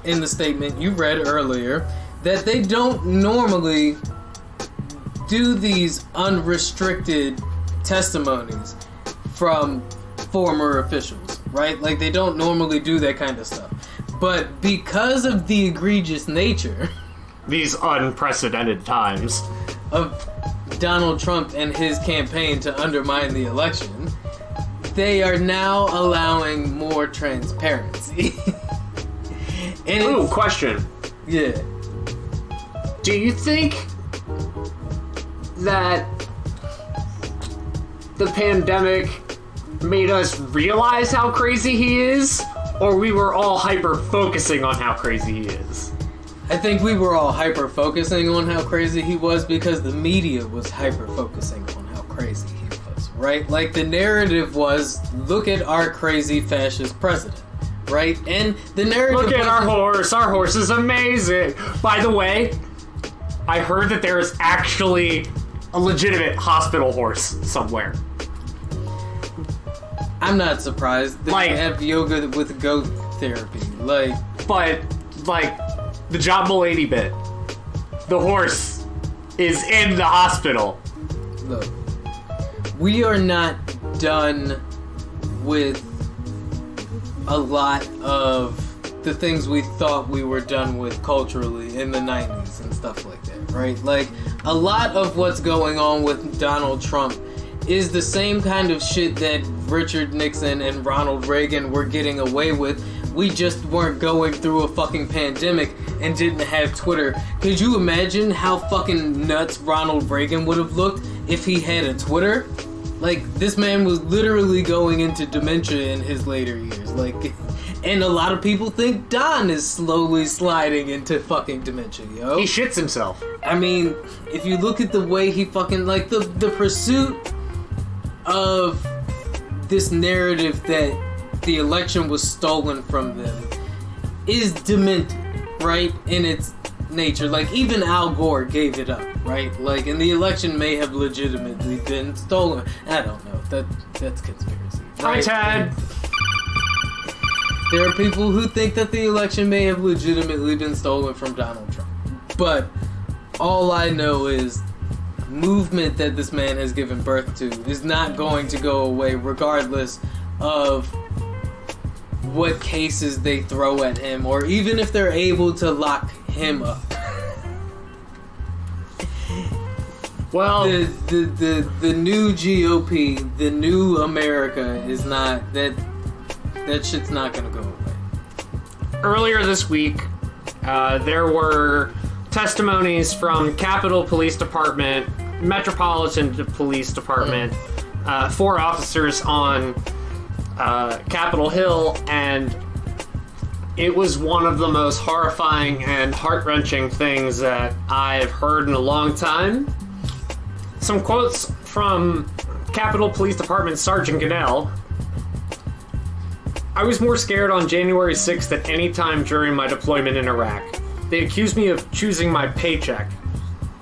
in the statement you read earlier, that they don't normally do these unrestricted testimonies from former officials, right? Like, they don't normally do that kind of stuff. But because of the egregious nature... These unprecedented times. ...of Donald Trump and his campaign to undermine the election, they are now allowing more transparency. And ooh, question. Yeah. Do you think that the pandemic made us realize how crazy he is, or we were all hyper-focusing on how crazy he is? I think we were all hyper-focusing on how crazy he was because the media was hyper-focusing on how crazy he was, right? Like, the narrative was, look at our crazy fascist president, right? And the narrative look at our horse is amazing! By the way, I heard that there is actually a legitimate hospital horse somewhere. I'm not surprised. They have yoga with goat therapy. But the John Mulaney bit, the horse is in the hospital. Look, we are not done with a lot of the things we thought we were done with culturally in the 90s and stuff like that, right? Like, a lot of what's going on with Donald Trump is the same kind of shit that Richard Nixon and Ronald Reagan were getting away with. We just weren't going through a fucking pandemic and didn't have Twitter. Could you imagine how fucking nuts Ronald Reagan would have looked if he had a Twitter? Like, this man was literally going into dementia in his later years. Like, and a lot of people think Don is slowly sliding into fucking dementia, yo. He shits himself. I mean, if you look at the way he fucking, like, the pursuit of this narrative that the election was stolen from them is demented, right, in its nature. Like, even Al Gore gave it up, right? Like, and the election may have legitimately been stolen. I don't know. That's conspiracy. Right, Ted? There are people who think that the election may have legitimately been stolen from Donald Trump. But all I know is movement that this man has given birth to is not going to go away regardless of what cases they throw at him, or even if they're able to lock him up. Well, the new GOP, the new America is not that shit's not gonna go away. Earlier this week, there were testimonies from Capitol Police Department, Metropolitan Police Department, 4 officers on Capitol Hill, and it was one of the most horrifying and heart-wrenching things that I've heard in a long time. Some quotes from Capitol Police Department Sergeant Goodell. I was more scared on January 6th than any time during my deployment in Iraq. They accused me of choosing my paycheck.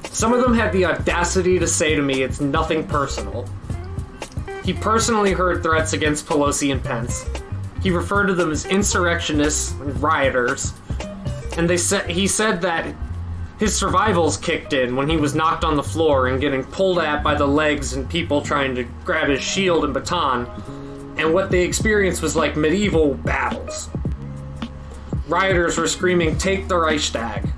Some of them had the audacity to say to me it's nothing personal. He personally heard threats against Pelosi and Pence. He referred to them as insurrectionists and rioters. And he said that his survivals kicked in when he was knocked on the floor and getting pulled at by the legs and people trying to grab his shield and baton. And what they experienced was like medieval battles. Rioters were screaming, "Take the Reichstag."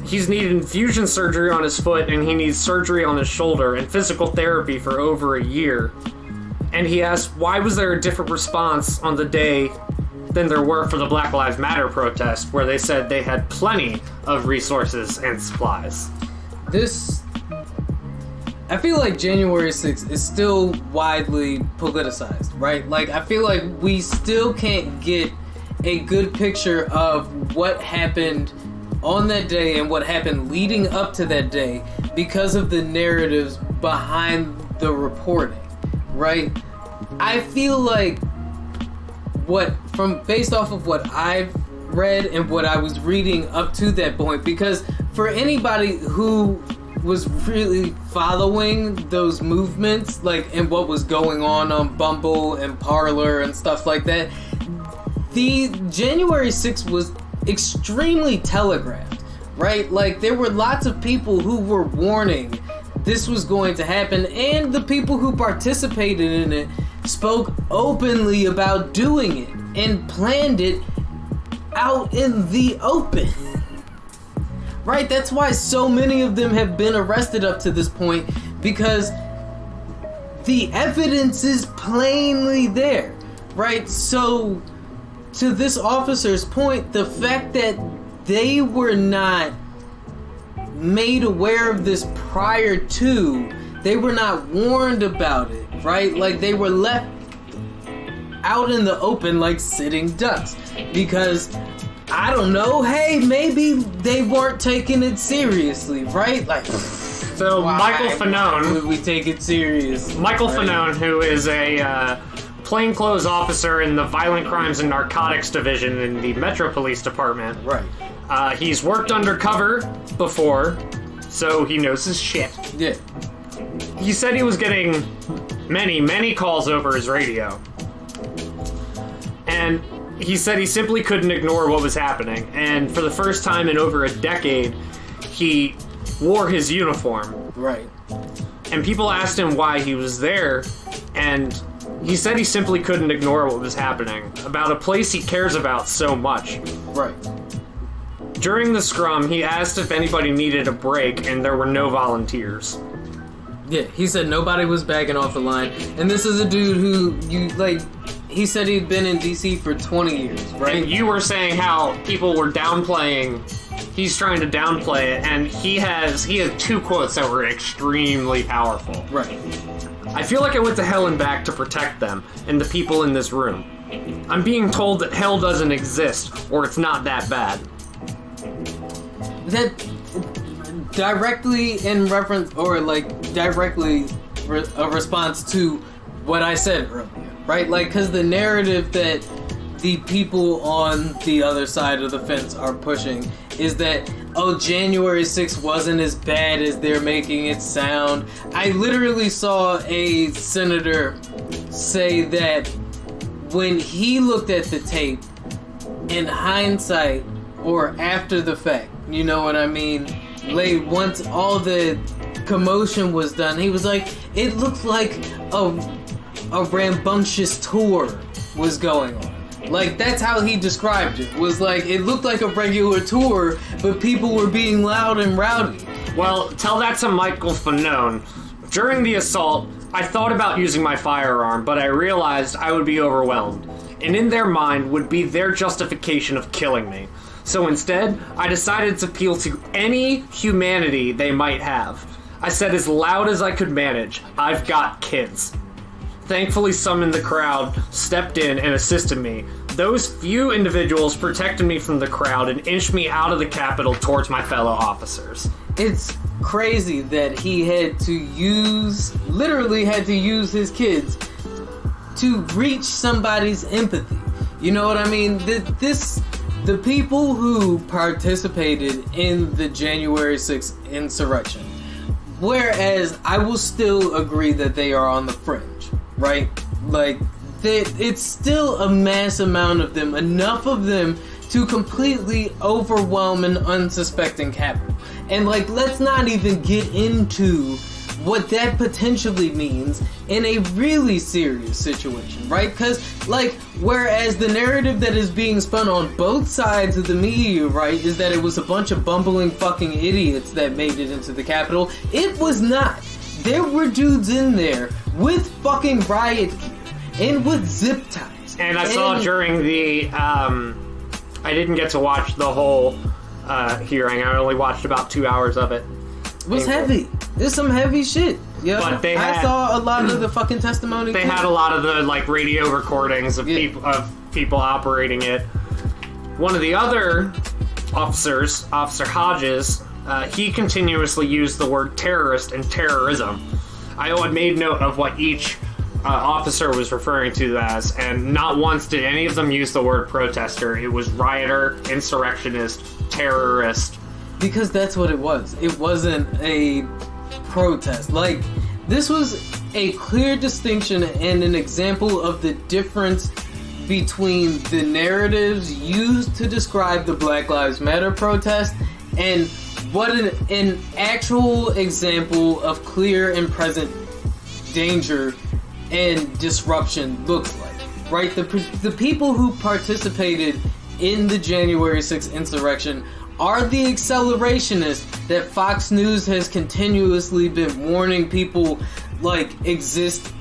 He's needed infusion surgery on his foot, and he needs surgery on his shoulder and physical therapy for over a year. And he asked, why was there a different response on the day than there were for the Black Lives Matter protest, where they said they had plenty of resources and supplies? I feel like January 6th is still widely politicized, right? Like, I feel like we still can't get a good picture of what happened on that day and what happened leading up to that day because of the narratives behind the reporting, right? I feel like based off of what I've read and what I was reading up to that point, because for anybody who was really following those movements, like, and what was going on Bumble and Parler and stuff like that, the January 6th was extremely telegraphed, right? Like, there were lots of people who were warning this was going to happen, and the people who participated in it spoke openly about doing it and planned it out in the open. Right? That's why so many of them have been arrested up to this point, because the evidence is plainly there. Right? So, to this officer's point, the fact that they were not made aware of this prior to, they were not warned about it, right? Like, they were left out in the open like sitting ducks, because I don't know, hey, maybe they weren't taking it seriously, right? Like, so Michael Fanone, would we take it serious? Michael Fanone, who is a plainclothes officer in the Violent Crimes and Narcotics Division in the Metro Police Department. Right. He's worked undercover before, so he knows his shit. Yeah. He said he was getting many, many calls over his radio. And he said he simply couldn't ignore what was happening. And for the first time in over a decade, he wore his uniform. Right. And people asked him why he was there, and he said he simply couldn't ignore what was happening about a place he cares about so much. Right. During the scrum, he asked if anybody needed a break, and there were no volunteers. Yeah, he said nobody was backing off the line. And this is a dude who, he said he'd been in DC for 20 years, right? And you were saying how people were downplaying, he's trying to downplay it, and he had two quotes that were extremely powerful. Right. I feel like I went to hell and back to protect them and the people in this room. I'm being told that hell doesn't exist, or it's not that bad. That directly in reference, or directly a response to what I said earlier, right? Like, because the narrative that the people on the other side of the fence are pushing is that, oh, January 6th wasn't as bad as they're making it sound. I literally saw a senator say that when he looked at the tape, in hindsight, or after the fact, you know what I mean? Once all the commotion was done, he was like, it looked like a rambunctious tour was going on. Like, that's how he described it. Was like, it looked like a regular tour, but people were being loud and rowdy. Well, tell that to Michael Fanone. During the assault, I thought about using my firearm, but I realized I would be overwhelmed. And in their mind would be their justification of killing me. So instead, I decided to appeal to any humanity they might have. I said as loud as I could manage, I've got kids. Thankfully, some in the crowd stepped in and assisted me. Those few individuals protected me from the crowd and inched me out of the Capitol towards my fellow officers. It's crazy that he literally had to use his kids to reach somebody's empathy. You know what I mean? The people who participated in the January 6th insurrection, whereas I will still agree that they are on the fringe, right? Like, it's still a mass amount of them, enough of them to completely overwhelm an unsuspecting Capitol. And, like, let's not even get into what that potentially means in a really serious situation, right? Because, like, whereas the narrative that is being spun on both sides of the media, right, is that it was a bunch of bumbling fucking idiots that made it into the Capitol, it was not. There were dudes in there with fucking riot gear and with zip ties. And I saw during the, I didn't get to watch the whole hearing. I only watched about 2 hours of it. It was heavy. There's some heavy shit. Yeah, but I saw a lot of the fucking testimony. They had a lot of the like radio recordings of people operating it. One of the other officers, Officer Hodges, he continuously used the word terrorist and terrorism. I had made note of what each officer was referring to as, and not once did any of them use the word protester. It was rioter, insurrectionist, terrorist. Because that's what it was. It wasn't a protest. Like, this was a clear distinction and an example of the difference between the narratives used to describe the Black Lives Matter protest and what an actual example of clear and present danger and disruption looks like, right? The people who participated in the January 6th insurrection are the accelerationists that Fox News has continuously been warning people like exist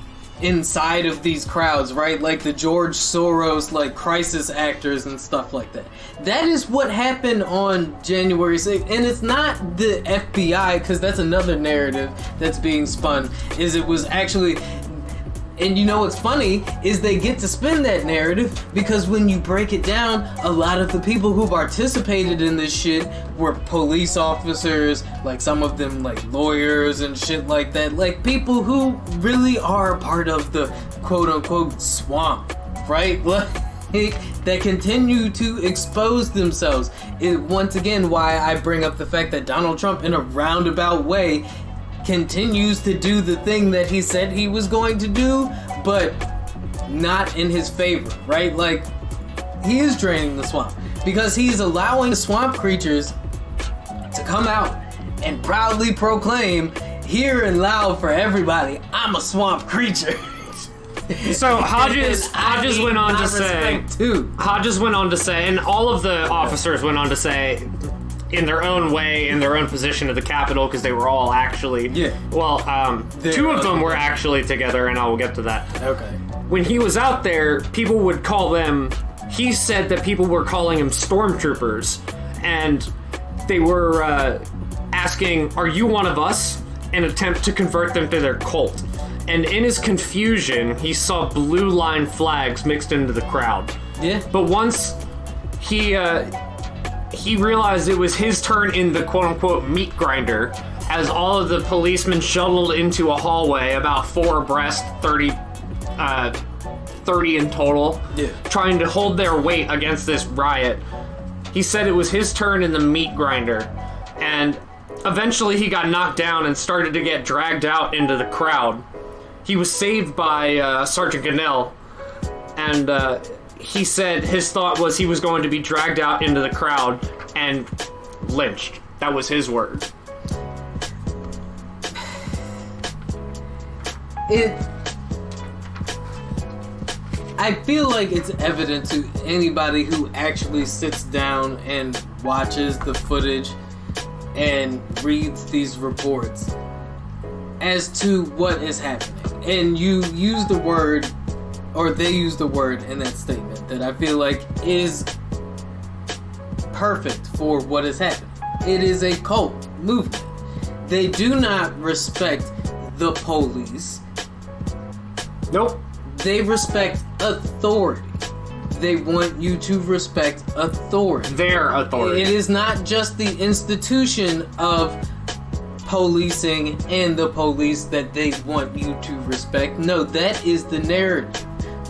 inside of these crowds, right? Like the George Soros, like crisis actors and stuff like that. That is what happened on January 6th. And it's not the FBI, because that's another narrative that's being spun, is it was actually... And you know what's funny is they get to spin that narrative because when you break it down, a lot of the people who participated in this shit were police officers, like some of them like lawyers and shit like that, like people who really are part of the quote-unquote swamp, right? Like, that continue to expose themselves. Once again, why I bring up the fact that Donald Trump, in a roundabout way, continues to do the thing that he said he was going to do, but not in his favor, right? Like, he is draining the swamp because he's allowing the swamp creatures to come out and proudly proclaim, hear and loud for everybody, I'm a swamp creature. So Hodges went on to say, and all of the officers went on to say, in their own way, in their own position at the Capitol, because they were all actually... Yeah. Well, two of them were actually together, and I will get to that. Okay. When he was out there, people would call them... He said that people were calling him stormtroopers, and they were asking, are you one of us? An attempt to convert them to their cult. And in his confusion, he saw blue line flags mixed into the crowd. Yeah. But once he realized it was his turn in the quote-unquote meat grinder as all of the policemen shuttled into a hallway, about 4 abreast, 30 in total, trying to hold their weight against this riot. He said it was his turn in the meat grinder, and eventually he got knocked down and started to get dragged out into the crowd. He was saved by Sergeant Gannell, and he said his thought was he was going to be dragged out into the crowd and lynched. That was his word. I feel like it's evident to anybody who actually sits down and watches the footage and reads these reports as to what is happening. And you use the word, or they use the word in that statement that I feel like is perfect for what is happening. It is a cult movement. They do not respect the police. Nope. They respect authority. They want you to respect authority. Their authority. It is not just the institution of policing and the police that they want you to respect. No, that is the narrative.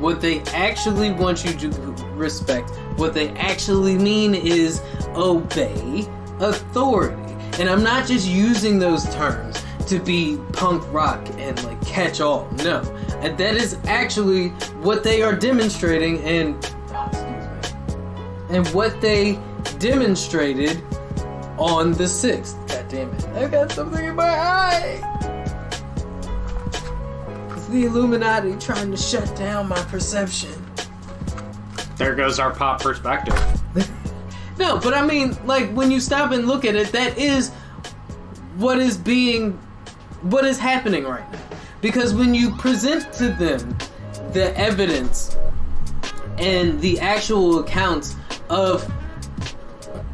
What they actually want you to respect, what they actually mean is obey authority. And I'm not just using those terms to be punk rock and like catch all. No. And that is actually what they are demonstrating and what they demonstrated on the 6th. God damn it. I got something in my eye. It's the Illuminati trying to shut down my perception. There goes our pop perspective. No, but I mean, like, when you stop and look at it, that is what is happening right now. Because when you present to them the evidence and the actual accounts of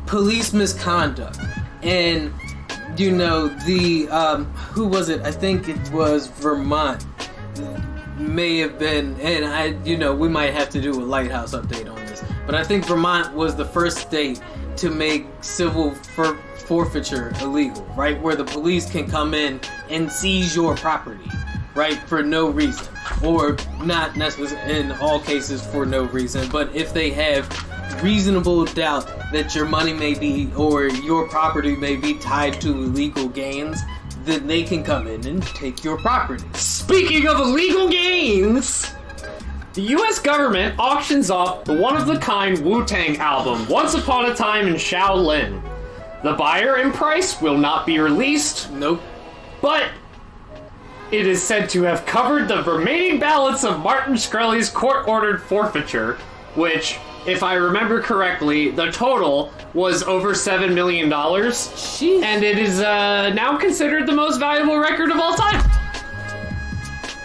police misconduct and, you know, the, who was it? I think it was Vermont. May have been, and we might have to do a Lighthouse update on this, but I think Vermont was the first state to make civil forfeiture illegal, right? Where the police can come in and seize your property, right? For no reason. Or not necessarily in all cases for no reason, but if they have reasonable doubt that your money may be, or your property may be tied to illegal gains, then they can come in and take your property. Speaking of illegal gains, the US government auctions off the one-of-the-kind Wu-Tang album, Once Upon a Time in Shaolin. The buyer and price will not be released. Nope. But it is said to have covered the remaining balance of Martin Shkreli's court-ordered forfeiture, which, if I remember correctly, the total was over $7 million. Jeez. And it is now considered the most valuable record of all time.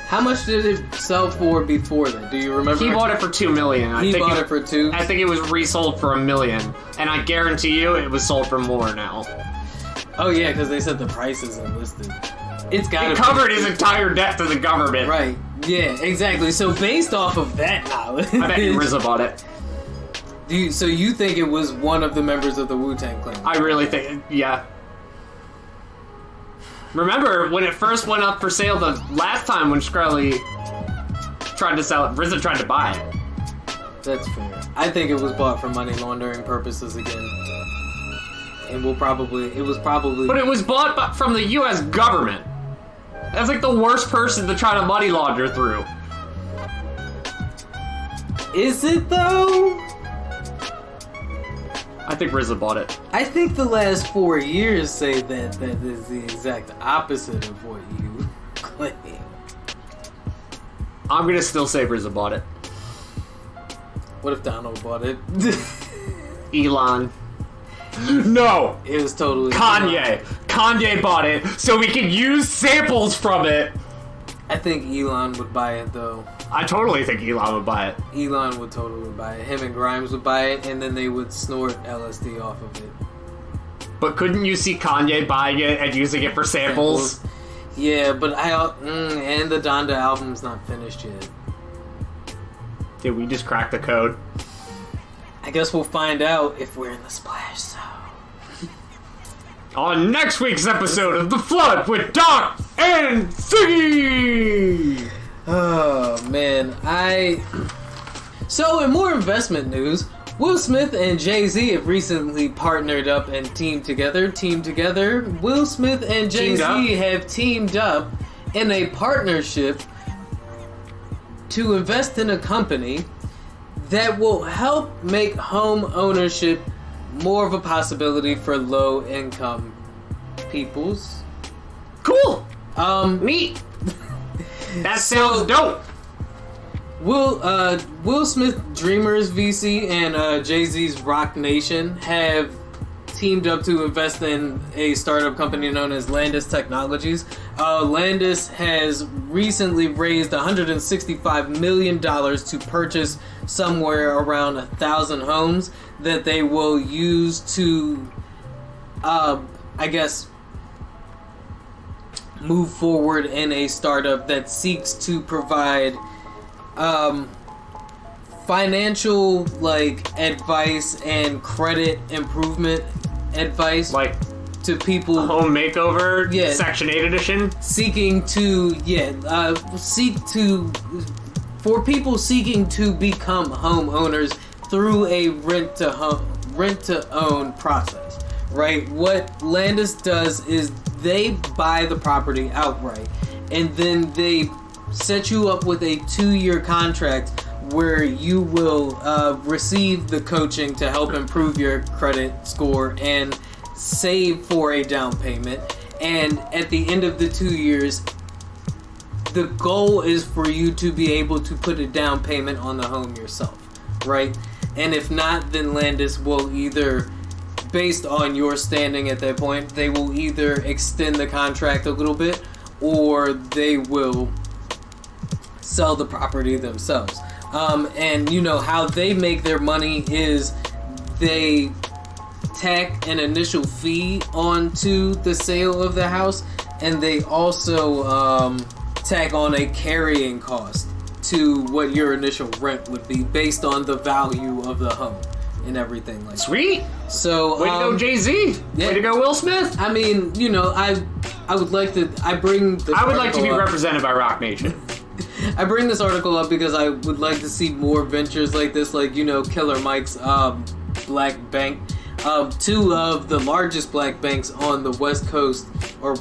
How much did it sell for before that? Do you remember? He bought it for $2 million. He bought it for $2 million? I think it was resold for $1 million. And I guarantee you it was sold for more now. Oh yeah, because they said the price isn't listed. It's got It covered his entire debt to the government. Right. Yeah, exactly. So based off of that knowledge, I bet RZA bought it. So you think it was one of the members of the Wu-Tang Clan? I really think, yeah. Remember when it first went up for sale the last time when Shkreli tried to sell it, RZA tried to buy it. That's fair. I think it was bought for money laundering purposes again. And it was probably... But it was bought from the US government. That's like the worst person to try to money launder through. Is it though? I think RZA bought it. I think the last 4 years say that is the exact opposite of what you claim. I'm gonna still say RZA bought it. What if Donald bought it? Elon. No! It was totally Kanye. Kanye bought it so we can use samples from it. I think Elon would buy it though. I totally think Elon would buy it. Elon would totally buy it. Him and Grimes would buy it, and then they would snort LSD off of it. But couldn't you see Kanye buying it and using it for samples? Yeah, but and the Donda album's not finished yet. Did we just crack the code? I guess we'll find out if we're in the splash zone. On next week's episode of The Flood with Doc and Ziggy! Oh, man. So, in more investment news, Will Smith and Jay-Z have recently partnered up and teamed together. Will Smith and Jay-Z have teamed up in a partnership to invest in a company that will help make home ownership more of a possibility for low-income peoples. Cool! Neat! That sounds dope! Will Smith Dreamers VC and Jay-Z's Rock Nation have teamed up to invest in a startup company known as Landis Technologies. Landis has recently raised $165 million to purchase somewhere around 1,000 homes that they will use to, move forward in a startup that seeks to provide financial advice and credit improvement advice to people, a home makeover, Section 8 edition, for people seeking to become homeowners through a rent to own process. Right? What Landis does is they buy the property outright, and then they set you up with a 2-year contract where you will receive the coaching to help improve your credit score and save for a down payment. And at the end of the 2 years, the goal is for you to be able to put a down payment on the home yourself, right? And if not, then Landis will either, based on your standing at that point, they will either extend the contract a little bit, or they will sell the property themselves. And you know how they make their money is they tack an initial fee onto the sale of the house, and they also tack on a carrying cost to what your initial rent would be based on the value of the home, and everything like Sweet. that. So, Way to go, Jay-Z. yeah. Way to go, Will Smith. I mean, you know, I would like to. I would like to be represented by Rock Nation. I bring this article up because I would like to see more ventures like this, like, you know, Killer Mike's Black Bank. Two of the largest black banks on the West Coast, or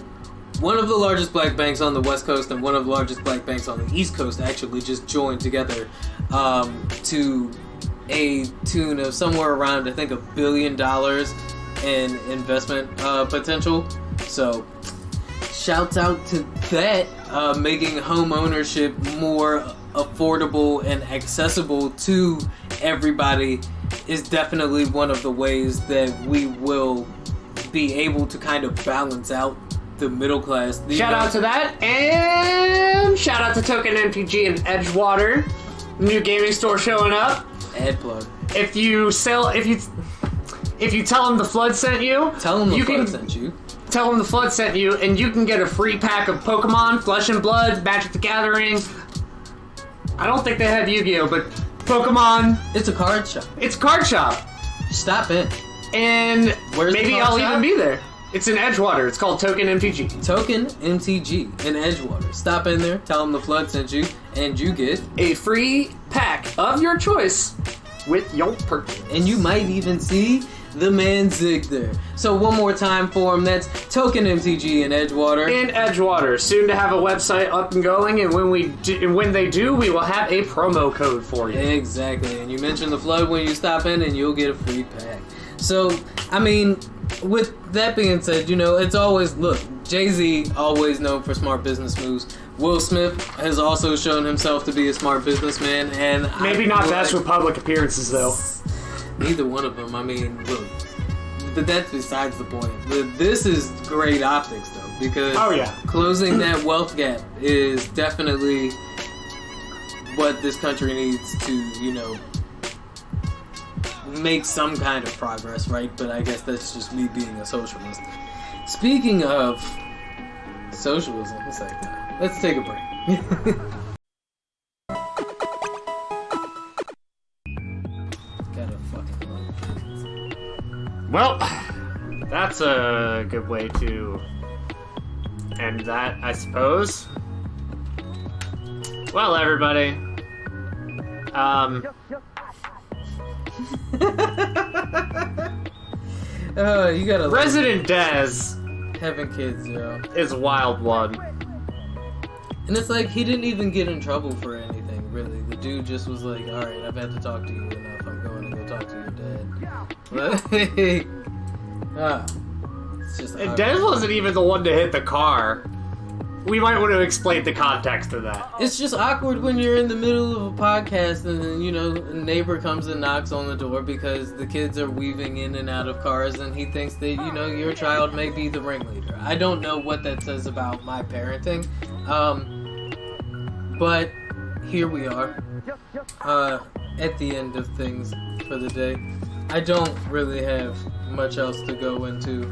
one of the largest black banks on the West Coast and one of the largest black banks on the East Coast actually just joined together to a tune of somewhere around, I think, $1 billion in investment potential. So, shouts out to that, making home ownership more affordable and accessible to everybody is definitely one of the ways that we will be able to kind of balance out the middle class. Shout out to that, and shout out to Token MTG and Edgewater, new gaming store showing up. Ad plug. If you tell them the Flood sent you, Tell them the Flood sent you. Tell them the Flood sent you, and you can get a free pack of Pokemon, Flesh and Blood, Magic the Gathering. I don't think they have Yu-Gi-Oh, but Pokemon. It's a card shop. It's a card shop. Stop in. And Where's the maybe card I'll shop? even be there. It's in Edgewater. It's called Token MTG. Token MTG in Edgewater. Stop in there, tell them the Flood sent you, and you get A free pack of your choice with your purchase. and you might even see the man Zig there. So one more time for him, that's Token MTG in Edgewater. In Edgewater, soon to have a website up and going, and when they do, we will have a promo code for you. Exactly, and you mention the Flood when you stop in, and you'll get a free pack. So, I mean, with that being said, you know, it's always, look, Jay-Z, always known for smart business moves. Will Smith has also shown himself to be a smart businessman, and Maybe not best with public appearances, though. Neither one of them. I mean, look, but that's besides the point. This is great optics, though, because closing that wealth gap is definitely what this country needs to, you know, make some kind of progress, right? But I guess that's just me being a socialist. Speaking of socialism, let's take a break. Gotta fucking love. Well, that's a good way to end that, I suppose. Well, everybody, You gotta Resident Dez having kids, yo. is a wild one. And it's like, he didn't even get in trouble for anything, really. The dude just was like, alright, I've had to talk to you enough. I'm going to go talk to your dad. It's just And Dez wasn't even the one to hit the car. We might want to explain the context of that. It's just awkward when you're in the middle of a podcast and then, you know, a neighbor comes and knocks on the door because the kids are weaving in and out of cars and he thinks that, you know, your child may be the ringleader. I don't know what that says about my parenting. But here we are. At the end of things for the day. I don't really have much else to go into.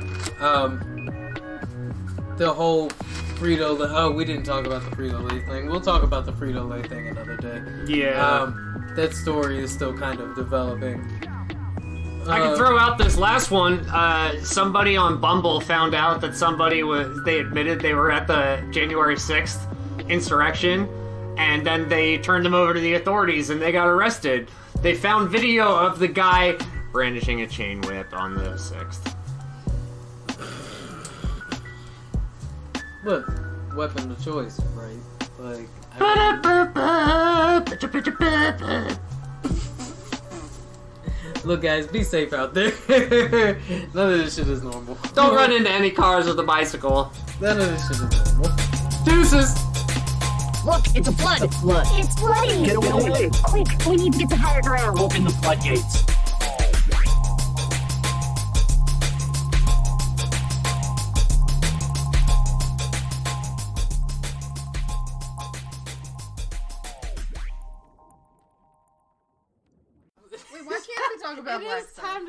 The whole Frito-Lay... Oh, we didn't talk about the Frito-Lay thing. We'll talk about the Frito-Lay thing another day. Yeah. That story is still kind of developing. I can throw out this last one. Somebody on Bumble found out that they admitted they were at the January 6th insurrection, and then they turned them over to the authorities and they got arrested. They found video of the guy brandishing a chain whip on the 6th. Look, weapon of choice, right? Like, look, guys, be safe out there. None of this shit is normal. Don't run into any cars with a bicycle. None of this shit is normal. Deuces! Look, it's a flood! It's a flood! It's flooding! Get away! Quick, we need to get to higher ground! Open the floodgates! Wait, why can't we talk about Black Time?